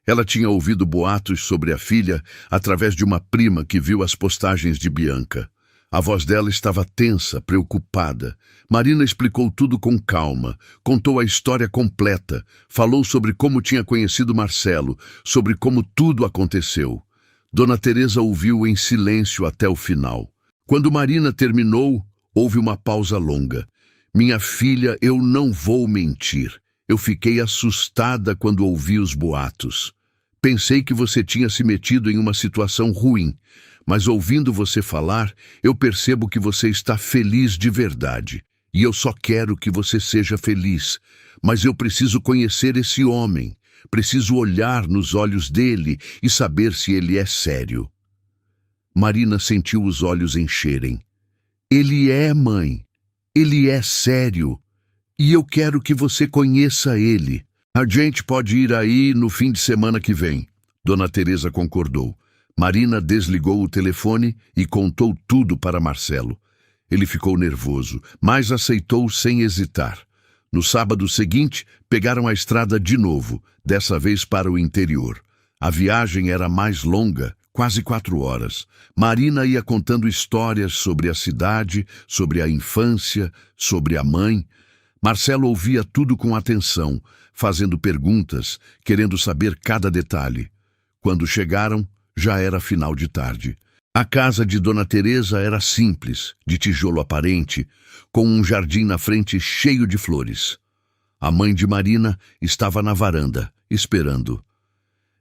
Speaker 1: Ela tinha ouvido boatos sobre a filha através de uma prima que viu as postagens de Bianca. A voz dela estava tensa, preocupada. Marina explicou tudo com calma, contou a história completa, falou sobre como tinha conhecido Marcelo, sobre como tudo aconteceu. Dona Teresa ouviu em silêncio até o final. Quando Marina terminou, houve uma pausa longa. Minha filha, eu não vou mentir. Eu fiquei assustada quando ouvi os boatos. Pensei que você tinha se metido em uma situação ruim, mas ouvindo você falar, eu percebo que você está feliz de verdade. E eu só quero que você seja feliz. Mas eu preciso conhecer esse homem. Preciso olhar nos olhos dele e saber se ele é sério. Marina sentiu os olhos encherem. Ele é, mãe. Ele é sério. E eu quero que você conheça ele. A gente pode ir aí no fim de semana que vem. Dona Teresa concordou. Marina desligou o telefone e contou tudo para Marcelo. Ele ficou nervoso, mas aceitou sem hesitar. No sábado seguinte, pegaram a estrada de novo, dessa vez para o interior. A viagem era mais longa, quase 4 horas. Marina ia contando histórias sobre a cidade, sobre a infância, sobre a mãe. Marcelo ouvia tudo com atenção, fazendo perguntas, querendo saber cada detalhe. Quando chegaram, já era final de tarde. A casa de Dona Teresa era simples, de tijolo aparente, com um jardim na frente cheio de flores. A mãe de Marina estava na varanda, esperando.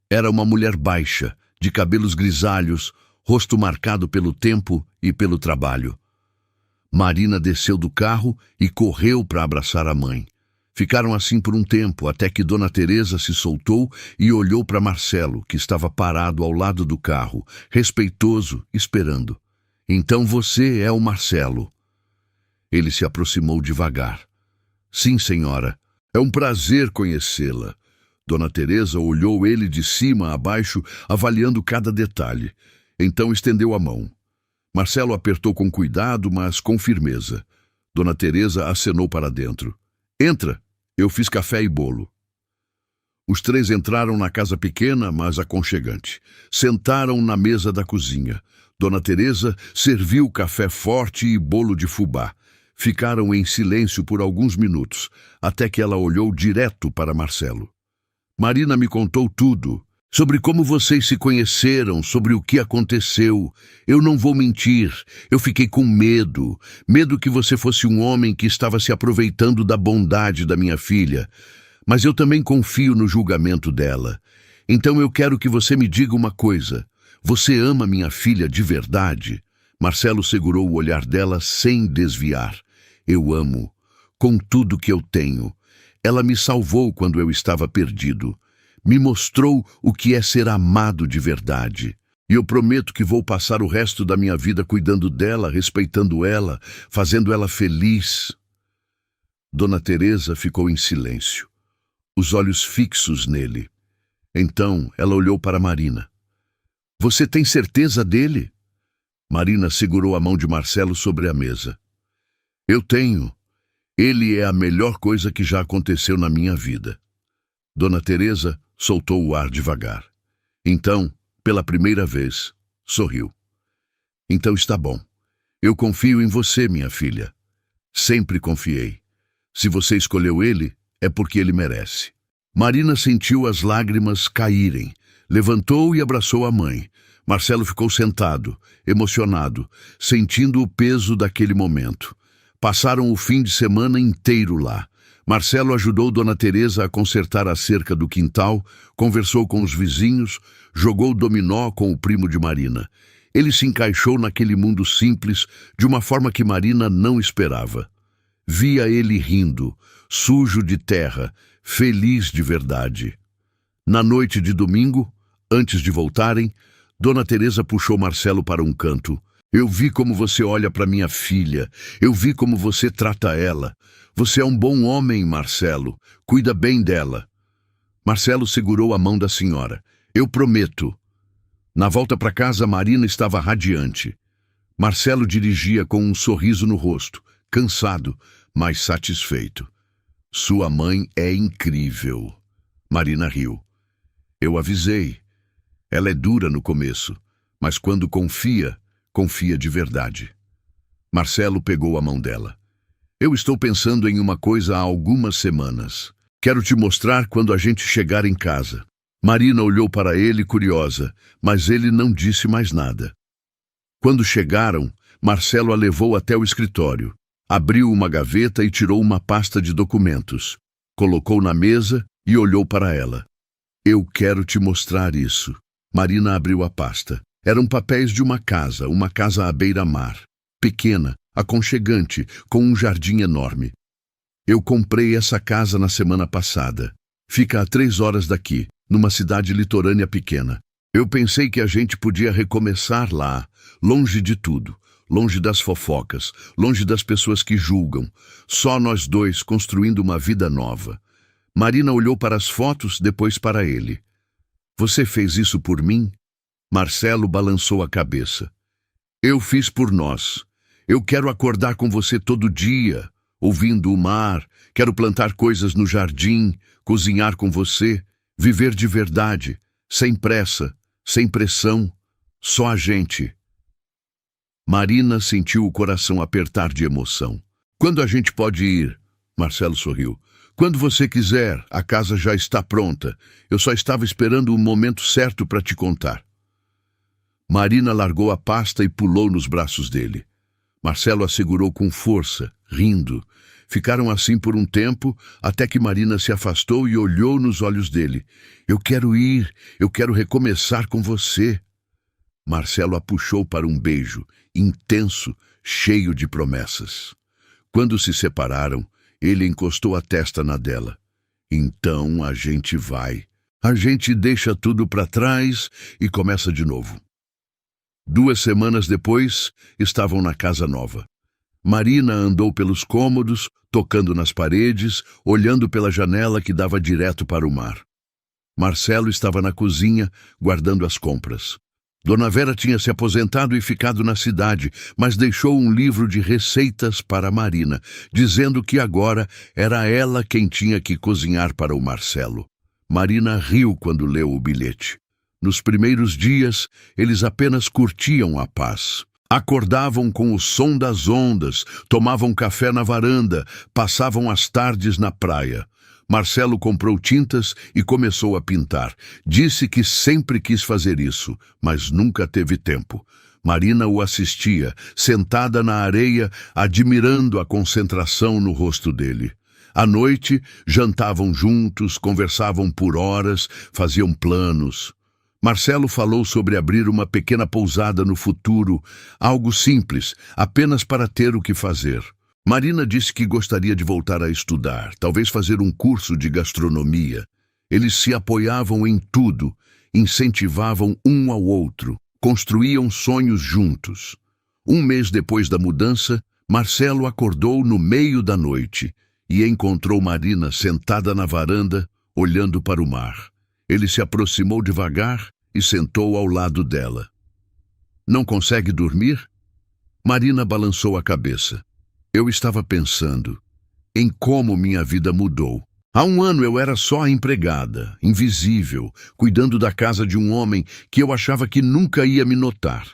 Speaker 1: Era uma mulher baixa, de cabelos grisalhos, rosto marcado pelo tempo e pelo trabalho. Marina desceu do carro e correu para abraçar a mãe. Ficaram assim por um tempo, até que Dona Teresa se soltou e olhou para Marcelo, que estava parado ao lado do carro, respeitoso, esperando. Então você é o Marcelo. Ele se aproximou devagar. Sim, senhora. É um prazer conhecê-la. Dona Teresa olhou ele de cima a baixo, avaliando cada detalhe. Então estendeu a mão. Marcelo apertou com cuidado, mas com firmeza. Dona Teresa acenou para dentro. Entra, eu fiz café e bolo. Os 3 entraram na casa pequena, mas aconchegante. Sentaram na mesa da cozinha. Dona Teresa serviu café forte e bolo de fubá. Ficaram em silêncio por alguns minutos, até que ela olhou direto para Marcelo. Marina me contou tudo. Sobre como vocês se conheceram, sobre o que aconteceu. Eu não vou mentir, eu fiquei com medo. Medo que você fosse um homem que estava se aproveitando da bondade da minha filha. Mas eu também confio no julgamento dela. Então eu quero que você me diga uma coisa. Você ama minha filha de verdade? Marcelo segurou o olhar dela sem desviar. Eu amo, com tudo que eu tenho. Ela me salvou quando eu estava perdido. Me mostrou o que é ser amado de verdade. E eu prometo que vou passar o resto da minha vida cuidando dela, respeitando ela, fazendo ela feliz. Dona Teresa ficou em silêncio, os olhos fixos nele. Então ela olhou para Marina. Você tem certeza dele? Marina segurou a mão de Marcelo sobre a mesa. Eu tenho. Ele é a melhor coisa que já aconteceu na minha vida. Dona Teresa soltou o ar devagar. Então, pela primeira vez, sorriu. Então está bom. Eu confio em você, minha filha. Sempre confiei. Se você escolheu ele, é porque ele merece. Marina sentiu as lágrimas caírem. Levantou e abraçou a mãe. Marcelo ficou sentado, emocionado, sentindo o peso daquele momento. Passaram o fim de semana inteiro lá. Marcelo ajudou Dona Teresa a consertar a cerca do quintal, conversou com os vizinhos, jogou dominó com o primo de Marina. Ele se encaixou naquele mundo simples de uma forma que Marina não esperava. Via ele rindo, sujo de terra, feliz de verdade. Na noite de domingo, Antes de voltarem, Dona Teresa puxou Marcelo para um canto. Eu vi como você olha para minha filha. Eu vi como você trata ela. Você é um bom homem, Marcelo. Cuida bem dela. Marcelo segurou a mão da senhora. Eu prometo. Na volta para casa, Marina estava radiante. Marcelo dirigia com um sorriso no rosto, cansado, mas satisfeito. Sua mãe é incrível. Marina riu. Eu avisei. Ela é dura no começo, mas quando confia, confia de verdade. Marcelo pegou a mão dela. Eu estou pensando em uma coisa há algumas semanas. Quero te mostrar quando a gente chegar em casa. Marina olhou para ele curiosa, mas ele não disse mais nada. Quando chegaram, Marcelo a levou até o escritório. Abriu uma gaveta e tirou uma pasta de documentos. Colocou na mesa e olhou para ela. Eu quero te mostrar isso. Marina abriu a pasta. Eram papéis de uma casa à beira-mar. Pequena, aconchegante, com um jardim enorme. Eu comprei essa casa na semana passada. Fica a 3 horas daqui, numa cidade litorânea pequena. Eu pensei que a gente podia recomeçar lá, longe de tudo, longe das fofocas, longe das pessoas que julgam. Só nós dois construindo uma vida nova. Marina olhou para as fotos, depois para ele. Você fez isso por mim? Marcelo balançou a cabeça. Eu fiz por nós. Eu quero acordar com você todo dia, ouvindo o mar, quero plantar coisas no jardim, cozinhar com você, viver de verdade, sem pressa, sem pressão, só a gente. Marina sentiu o coração apertar de emoção. Quando a gente pode ir? Marcelo sorriu. Quando você quiser, a casa já está pronta. Eu só estava esperando o momento certo para te contar. Marina largou a pasta e pulou nos braços dele. Marcelo a segurou com força, rindo. Ficaram assim por um tempo, até que Marina se afastou e olhou nos olhos dele. Eu quero ir, eu quero recomeçar com você. Marcelo a puxou para um beijo, intenso, cheio de promessas. Quando se separaram, ele encostou a testa na dela. Então a gente vai. A gente deixa tudo para trás e começa de novo. 2 semanas depois, estavam na casa nova. Marina andou pelos cômodos, tocando nas paredes, olhando pela janela que dava direto para o mar. Marcelo estava na cozinha, guardando as compras. Dona Vera tinha se aposentado e ficado na cidade, mas deixou um livro de receitas para Marina, dizendo que agora era ela quem tinha que cozinhar para o Marcelo. Marina riu quando leu o bilhete. Nos primeiros dias, eles apenas curtiam a paz. Acordavam com o som das ondas, tomavam café na varanda, passavam as tardes na praia. Marcelo comprou tintas e começou a pintar. Disse que sempre quis fazer isso, mas nunca teve tempo. Marina o assistia, sentada na areia, admirando a concentração no rosto dele. À noite, jantavam juntos, conversavam por horas, faziam planos. Marcelo falou sobre abrir uma pequena pousada no futuro, algo simples, apenas para ter o que fazer. Marina disse que gostaria de voltar a estudar, talvez fazer um curso de gastronomia. Eles se apoiavam em tudo, incentivavam um ao outro, construíam sonhos juntos. 1 mês depois da mudança, Marcelo acordou no meio da noite e encontrou Marina sentada na varanda, olhando para o mar. Ele se aproximou devagar e sentou ao lado dela. Não consegue dormir? Marina balançou a cabeça. Eu estava pensando em como minha vida mudou. Há 1 ano eu era só a empregada, invisível, cuidando da casa de um homem que eu achava que nunca ia me notar.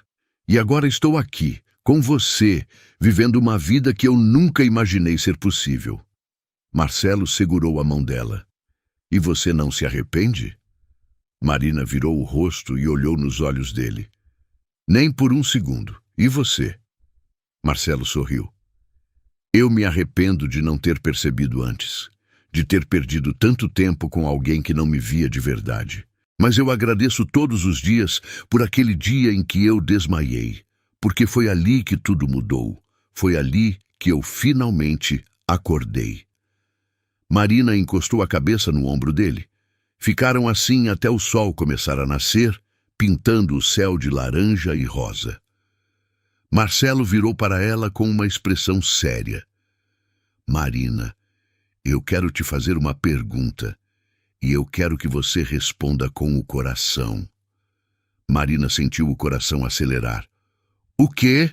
Speaker 1: E agora estou aqui, com você, vivendo uma vida que eu nunca imaginei ser possível. Marcelo segurou a mão dela. E você não se arrepende? Marina virou o rosto e olhou nos olhos dele. Nem por 1 segundo. E você? Marcelo sorriu. Eu me arrependo de não ter percebido antes, de ter perdido tanto tempo com alguém que não me via de verdade. Mas eu agradeço todos os dias por aquele dia em que eu desmaiei, porque foi ali que tudo mudou. Foi ali que eu finalmente acordei. Marina encostou a cabeça no ombro dele. Ficaram assim até o sol começar a nascer, pintando o céu de laranja e rosa. Marcelo virou para ela com uma expressão séria. Marina, eu quero te fazer uma pergunta, e eu quero que você responda com o coração. Marina sentiu o coração acelerar. O quê?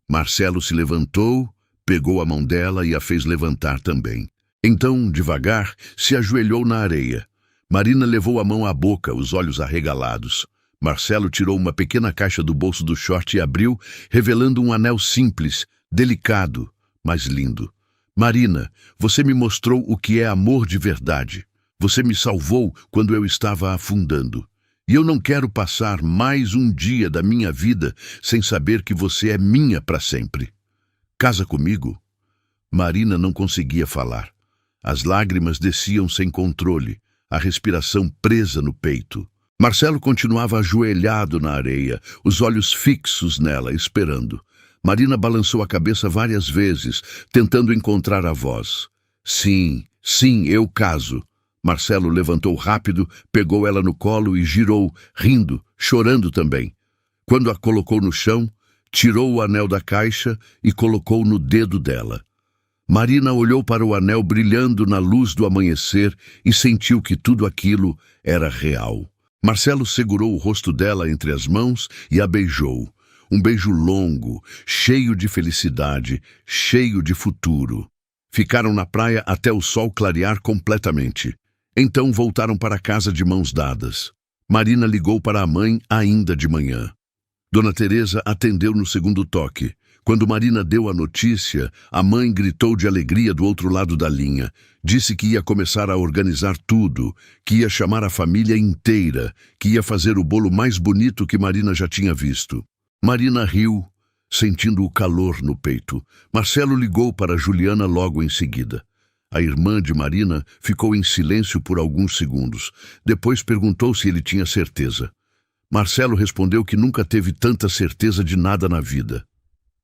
Speaker 1: Marcelo se levantou, pegou a mão dela e a fez levantar também. Então, devagar, se ajoelhou na areia. Marina levou a mão à boca, os olhos arregalados. Marcelo tirou uma pequena caixa do bolso do short e abriu, revelando um anel simples, delicado, mas lindo. Marina, você me mostrou o que é amor de verdade. Você me salvou quando eu estava afundando. E eu não quero passar mais um dia da minha vida sem saber que você é minha para sempre. Casa comigo? Marina não conseguia falar. As lágrimas desciam sem controle, a respiração presa no peito. Marcelo continuava ajoelhado na areia, os olhos fixos nela, esperando. Marina balançou a cabeça várias vezes, tentando encontrar a voz. Sim, eu caso. Marcelo levantou rápido, pegou ela no colo e girou, rindo, chorando também. Quando a colocou no chão, tirou o anel da caixa e colocou no dedo dela. Marina olhou para o anel brilhando na luz do amanhecer e sentiu que tudo aquilo era real. Marcelo segurou o rosto dela entre as mãos e a beijou. Um beijo longo, cheio de felicidade, cheio de futuro. Ficaram na praia até o sol clarear completamente. Então voltaram para casa de mãos dadas. Marina ligou para a mãe ainda de manhã. Dona Teresa atendeu no segundo toque. Quando Marina deu a notícia, a mãe gritou de alegria do outro lado da linha. Disse que ia começar a organizar tudo, que ia chamar a família inteira, que ia fazer o bolo mais bonito que Marina já tinha visto. Marina riu, sentindo o calor no peito. Marcelo ligou para Juliana logo em seguida. A irmã de Marina ficou em silêncio por alguns segundos. Depois perguntou se ele tinha certeza. Marcelo respondeu que nunca teve tanta certeza de nada na vida.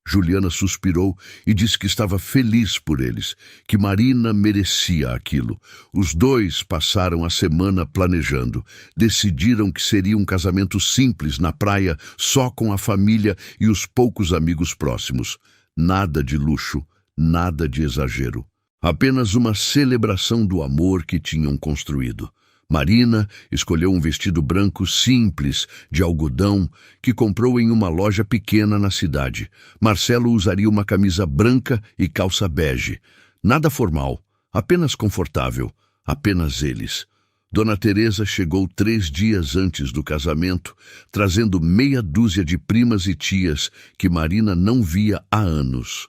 Speaker 1: Juliana suspirou e disse que estava feliz por eles, que Marina merecia aquilo. Os dois passaram a semana planejando. Decidiram que seria um casamento simples na praia, só com a família e os poucos amigos próximos. Nada de luxo, nada de exagero. Apenas uma celebração do amor que tinham construído. Marina escolheu um vestido branco simples, de algodão, que comprou em uma loja pequena na cidade. Marcelo usaria uma camisa branca e calça bege. Nada formal, apenas confortável, apenas eles. Dona Teresa chegou 3 dias antes do casamento, trazendo meia dúzia de primas e tias que Marina não via há anos.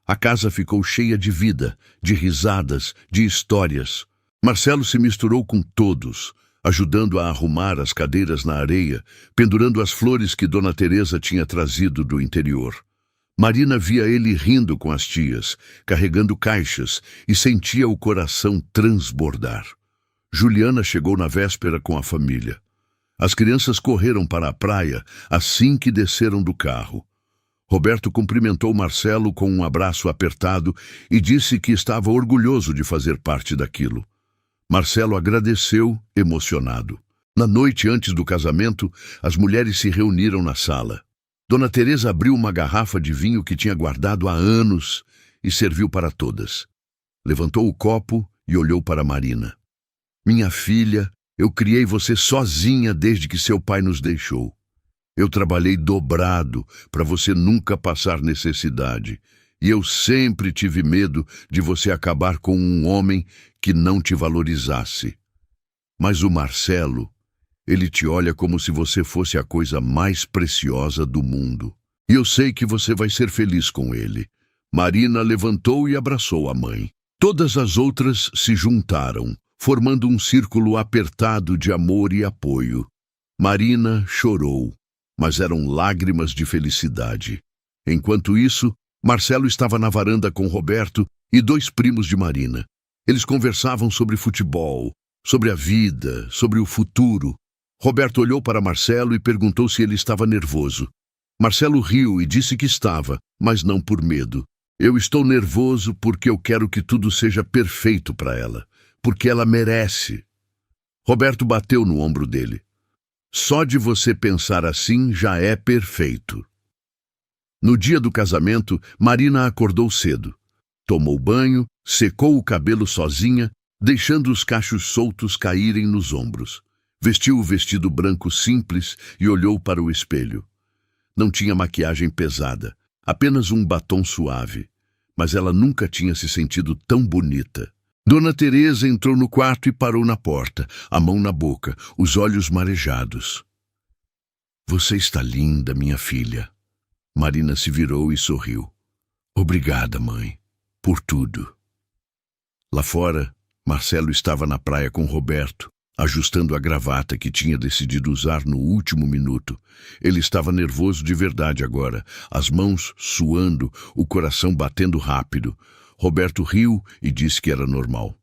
Speaker 1: A casa ficou cheia de vida, de risadas, de histórias. Marcelo se misturou com todos, ajudando a arrumar as cadeiras na areia, pendurando as flores que Dona Teresa tinha trazido do interior. Marina via ele rindo com as tias, carregando caixas, e sentia o coração transbordar. Juliana chegou na véspera com a família. As crianças correram para a praia assim que desceram do carro. Roberto cumprimentou Marcelo com um abraço apertado e disse que estava orgulhoso de fazer parte daquilo. Marcelo agradeceu, emocionado. Na noite antes do casamento, as mulheres se reuniram na sala. Dona Teresa abriu uma garrafa de vinho que tinha guardado há anos e serviu para todas. Levantou o copo e olhou para Marina. Minha filha, eu criei você sozinha desde que seu pai nos deixou. Eu trabalhei dobrado para você nunca passar necessidade. E eu sempre tive medo de você acabar com um homem que não te valorizasse. Mas o Marcelo, ele te olha como se você fosse a coisa mais preciosa do mundo. E eu sei que você vai ser feliz com ele. Marina levantou e abraçou a mãe. Todas as outras se juntaram, formando um círculo apertado de amor e apoio. Marina chorou, mas eram lágrimas de felicidade. Enquanto isso, Marcelo estava na varanda com Roberto e 2 primos de Marina. Eles conversavam sobre futebol, sobre a vida, sobre o futuro. Roberto olhou para Marcelo e perguntou se ele estava nervoso. Marcelo riu e disse que estava, mas não por medo. Eu estou nervoso porque eu quero que tudo seja perfeito para ela, porque ela merece. Roberto bateu no ombro dele. Só de você pensar assim já é perfeito. No dia do casamento, Marina acordou cedo. Tomou banho, secou o cabelo sozinha, deixando os cachos soltos caírem nos ombros. Vestiu o vestido branco simples e olhou para o espelho. Não tinha maquiagem pesada, apenas um batom suave. Mas ela nunca tinha se sentido tão bonita. Dona Teresa entrou no quarto e parou na porta, a mão na boca, os olhos marejados. Você está linda, minha filha. Marina se virou e sorriu. Obrigada, mãe, por tudo. Lá fora, Marcelo estava na praia com Roberto, ajustando a gravata que tinha decidido usar no último minuto. Ele estava nervoso de verdade agora, as mãos suando, o coração batendo rápido. Roberto riu e disse que era normal.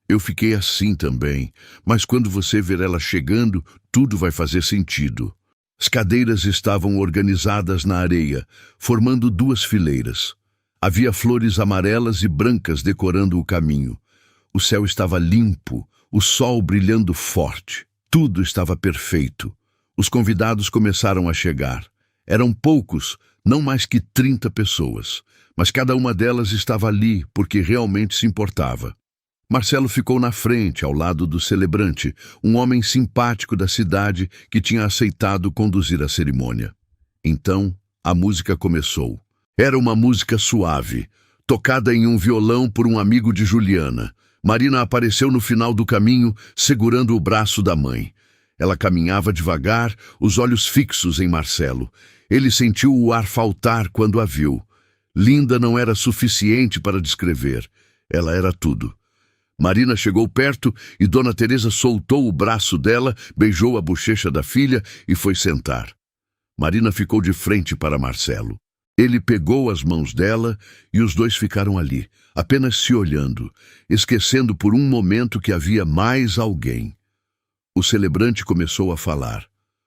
Speaker 1: Eu fiquei assim também, mas quando você ver ela chegando, tudo vai fazer sentido. As cadeiras estavam organizadas na areia, formando duas fileiras. Havia flores amarelas e brancas decorando o caminho. O céu estava limpo, o sol brilhando forte. Tudo estava perfeito. Os convidados começaram a chegar. Eram poucos, não mais que 30 pessoas, mas cada uma delas estava ali porque realmente se importava. Marcelo ficou na frente, ao lado do celebrante, um homem simpático da cidade que tinha aceitado conduzir a cerimônia. Então, a música começou. Era uma música suave, tocada em um violão por um amigo de Juliana. Marina apareceu no final do caminho, segurando o braço da mãe. Ela caminhava devagar, os olhos fixos em Marcelo. Ele sentiu o ar faltar quando a viu. Linda não era suficiente para descrever. Ela era tudo. Marina chegou perto e Dona Teresa soltou o braço dela, beijou a bochecha da filha e foi sentar. Marina ficou de frente para Marcelo. Ele pegou as mãos dela e os dois ficaram ali, apenas se olhando, esquecendo por um momento que havia mais alguém. O celebrante começou a falar.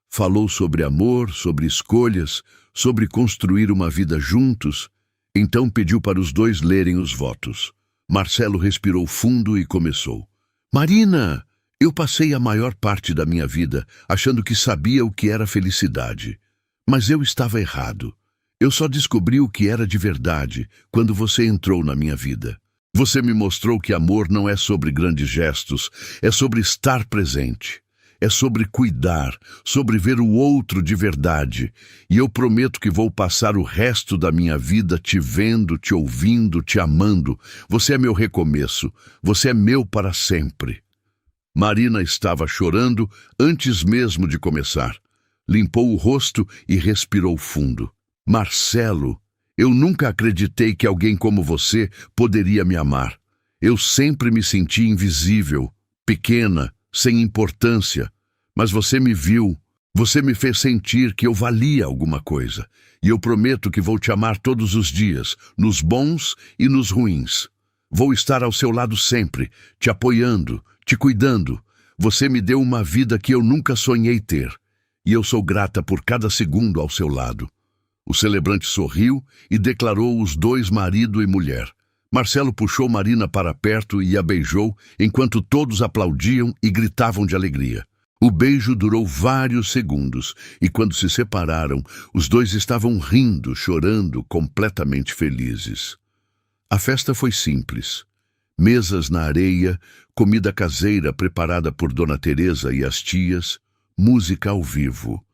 Speaker 1: Falou sobre amor, sobre escolhas, sobre construir uma vida juntos. Então pediu para os dois lerem os votos. Marcelo respirou fundo e começou. Marina, eu passei a maior parte da minha vida achando que sabia o que era felicidade. Mas eu estava errado. Eu só descobri o que era de verdade quando você entrou na minha vida. Você me mostrou que amor não é sobre grandes gestos, é sobre estar presente. É sobre cuidar, sobre ver o outro de verdade. E eu prometo que vou passar o resto da minha vida te vendo, te ouvindo, te amando. Você é meu recomeço. Você é meu para sempre. Marina estava chorando antes mesmo de começar. Limpou o rosto e respirou fundo. Marcelo, eu nunca acreditei que alguém como você poderia me amar. Eu sempre me senti invisível, pequena, sem importância, mas você me viu, você me fez sentir que eu valia alguma coisa, e eu prometo que vou te amar todos os dias, nos bons e nos ruins. Vou estar ao seu lado sempre, te apoiando, te cuidando. Você me deu uma vida que eu nunca sonhei ter, e eu sou grata por cada segundo ao seu lado. O celebrante sorriu e declarou os dois marido e mulher. Marcelo puxou Marina para perto e a beijou, enquanto todos aplaudiam e gritavam de alegria. O beijo durou vários segundos, e quando se separaram, os dois estavam rindo, chorando, completamente felizes. A festa foi simples. Mesas na areia, comida caseira preparada por Dona Teresa e as tias, música ao vivo.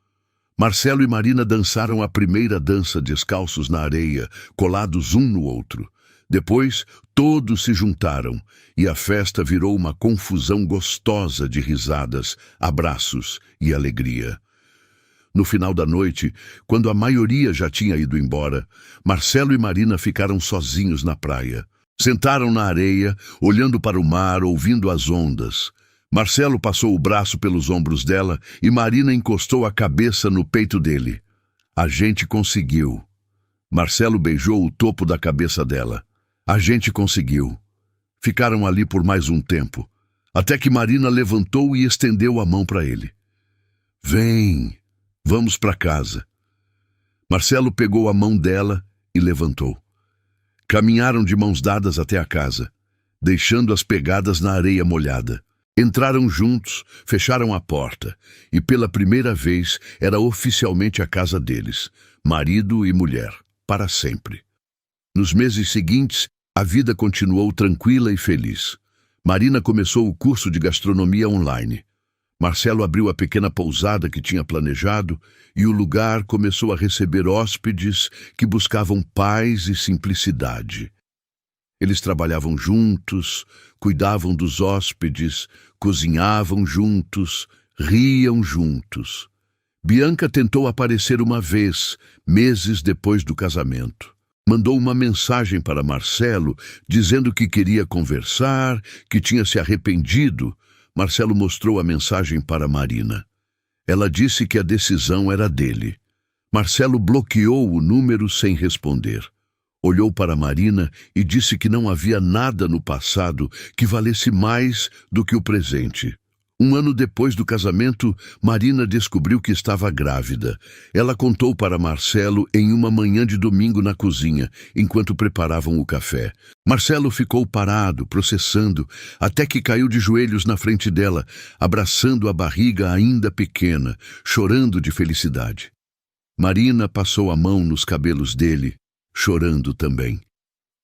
Speaker 1: Marcelo e Marina dançaram a primeira dança descalços na areia, colados um no outro. Depois, todos se juntaram e a festa virou uma confusão gostosa de risadas, abraços e alegria. No final da noite, quando a maioria já tinha ido embora, Marcelo e Marina ficaram sozinhos na praia. Sentaram na areia, olhando para o mar, ouvindo as ondas. Marcelo passou o braço pelos ombros dela e Marina encostou a cabeça no peito dele. A gente conseguiu. Marcelo beijou o topo da cabeça dela. A gente conseguiu. Ficaram ali por mais um tempo, até que Marina levantou e estendeu a mão para ele. Vem, vamos para casa. Marcelo pegou a mão dela e levantou. Caminharam de mãos dadas até a casa, deixando as pegadas na areia molhada. Entraram juntos, fecharam a porta, e pela primeira vez era oficialmente a casa deles, marido e mulher, para sempre. Nos meses seguintes, a vida continuou tranquila e feliz. Marina começou o curso de gastronomia online. Marcelo abriu a pequena pousada que tinha planejado e o lugar começou a receber hóspedes que buscavam paz e simplicidade. Eles trabalhavam juntos, cuidavam dos hóspedes, cozinhavam juntos, riam juntos. Bianca tentou aparecer uma vez, meses depois do casamento. Mandou uma mensagem para Marcelo, dizendo que queria conversar, que tinha se arrependido. Marcelo mostrou a mensagem para Marina. Ela disse que a decisão era dele. Marcelo bloqueou o número sem responder. Olhou para Marina e disse que não havia nada no passado que valesse mais do que o presente. Um ano depois do casamento, Marina descobriu que estava grávida. Ela contou para Marcelo em uma manhã de domingo na cozinha, enquanto preparavam o café. Marcelo ficou parado, processando, até que caiu de joelhos na frente dela, abraçando a barriga ainda pequena, chorando de felicidade. Marina passou a mão nos cabelos dele, chorando também.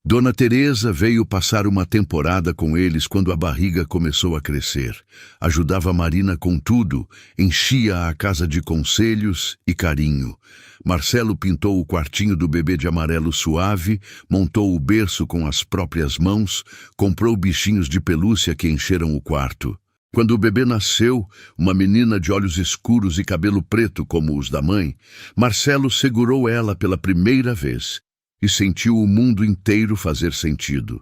Speaker 1: Dona Teresa veio passar uma temporada com eles quando a barriga começou a crescer. Ajudava Marina com tudo, enchia a casa de conselhos e carinho. Marcelo pintou o quartinho do bebê de amarelo suave, montou o berço com as próprias mãos, comprou bichinhos de pelúcia que encheram o quarto. Quando o bebê nasceu, uma menina de olhos escuros e cabelo preto como os da mãe, Marcelo segurou ela pela primeira vez e sentiu o mundo inteiro fazer sentido.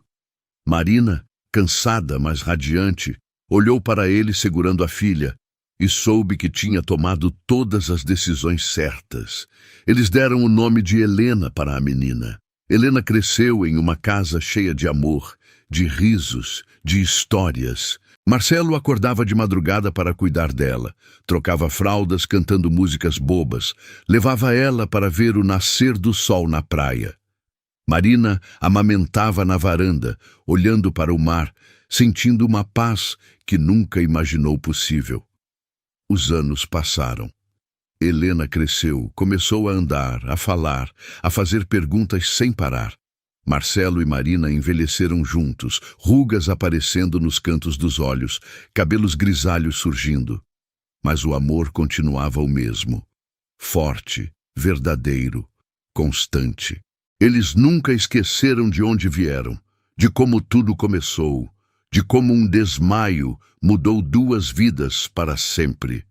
Speaker 1: Marina, cansada, mas radiante, olhou para ele segurando a filha e soube que tinha tomado todas as decisões certas. Eles deram o nome de Helena para a menina. Helena cresceu em uma casa cheia de amor, de risos, de histórias. Marcelo acordava de madrugada para cuidar dela, trocava fraldas cantando músicas bobas, levava ela para ver o nascer do sol na praia. Marina amamentava na varanda, olhando para o mar, sentindo uma paz que nunca imaginou possível. Os anos passaram. Helena cresceu, começou a andar, a falar, a fazer perguntas sem parar. Marcelo e Marina envelheceram juntos, rugas aparecendo nos cantos dos olhos, cabelos grisalhos surgindo. Mas o amor continuava o mesmo. Forte, verdadeiro, constante. Eles nunca esqueceram de onde vieram, de como tudo começou, de como um desmaio mudou duas vidas para sempre.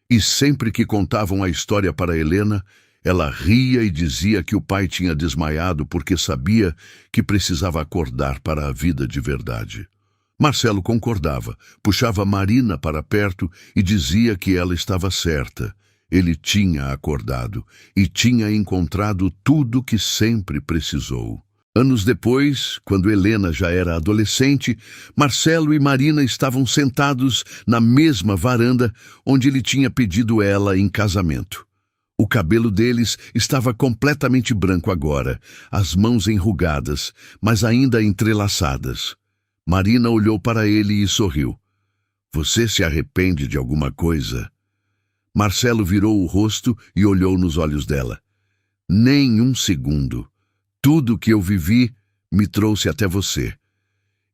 Speaker 1: E sempre que contavam a história para Helena, ela ria e dizia que o pai tinha desmaiado porque sabia que precisava acordar para a vida de verdade. Marcelo concordava, puxava Marina para perto e dizia que ela estava certa. Ele tinha acordado e tinha encontrado tudo que sempre precisou. Anos depois, quando Helena já era adolescente, Marcelo e Marina estavam sentados na mesma varanda onde ele tinha pedido ela em casamento. O cabelo deles estava completamente branco agora, as mãos enrugadas, mas ainda entrelaçadas. Marina olhou para ele e sorriu. "Você se arrepende de alguma coisa?" Marcelo virou o rosto e olhou nos olhos dela. "Nem um segundo. Tudo que eu vivi me trouxe até você.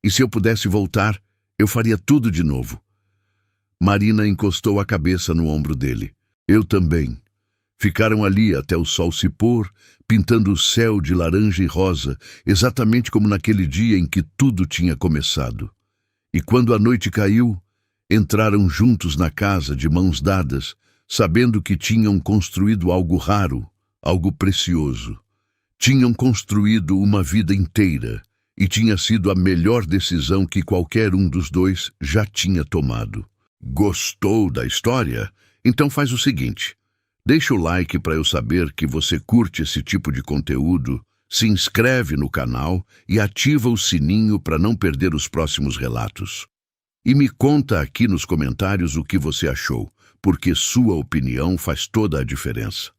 Speaker 1: E se eu pudesse voltar, eu faria tudo de novo." Marina encostou a cabeça no ombro dele. "Eu também." Ficaram ali até o sol se pôr, pintando o céu de laranja e rosa, exatamente como naquele dia em que tudo tinha começado. E quando a noite caiu, entraram juntos na casa de mãos dadas, sabendo que tinham construído algo raro, algo precioso. Tinham construído uma vida inteira, e tinha sido a melhor decisão que qualquer um dos dois já tinha tomado. Gostou da história? Então faz o seguinte: deixa o like para eu saber que você curte esse tipo de conteúdo, se inscreve no canal e ativa o sininho para não perder os próximos relatos. E me conta aqui nos comentários o que você achou, porque sua opinião faz toda a diferença.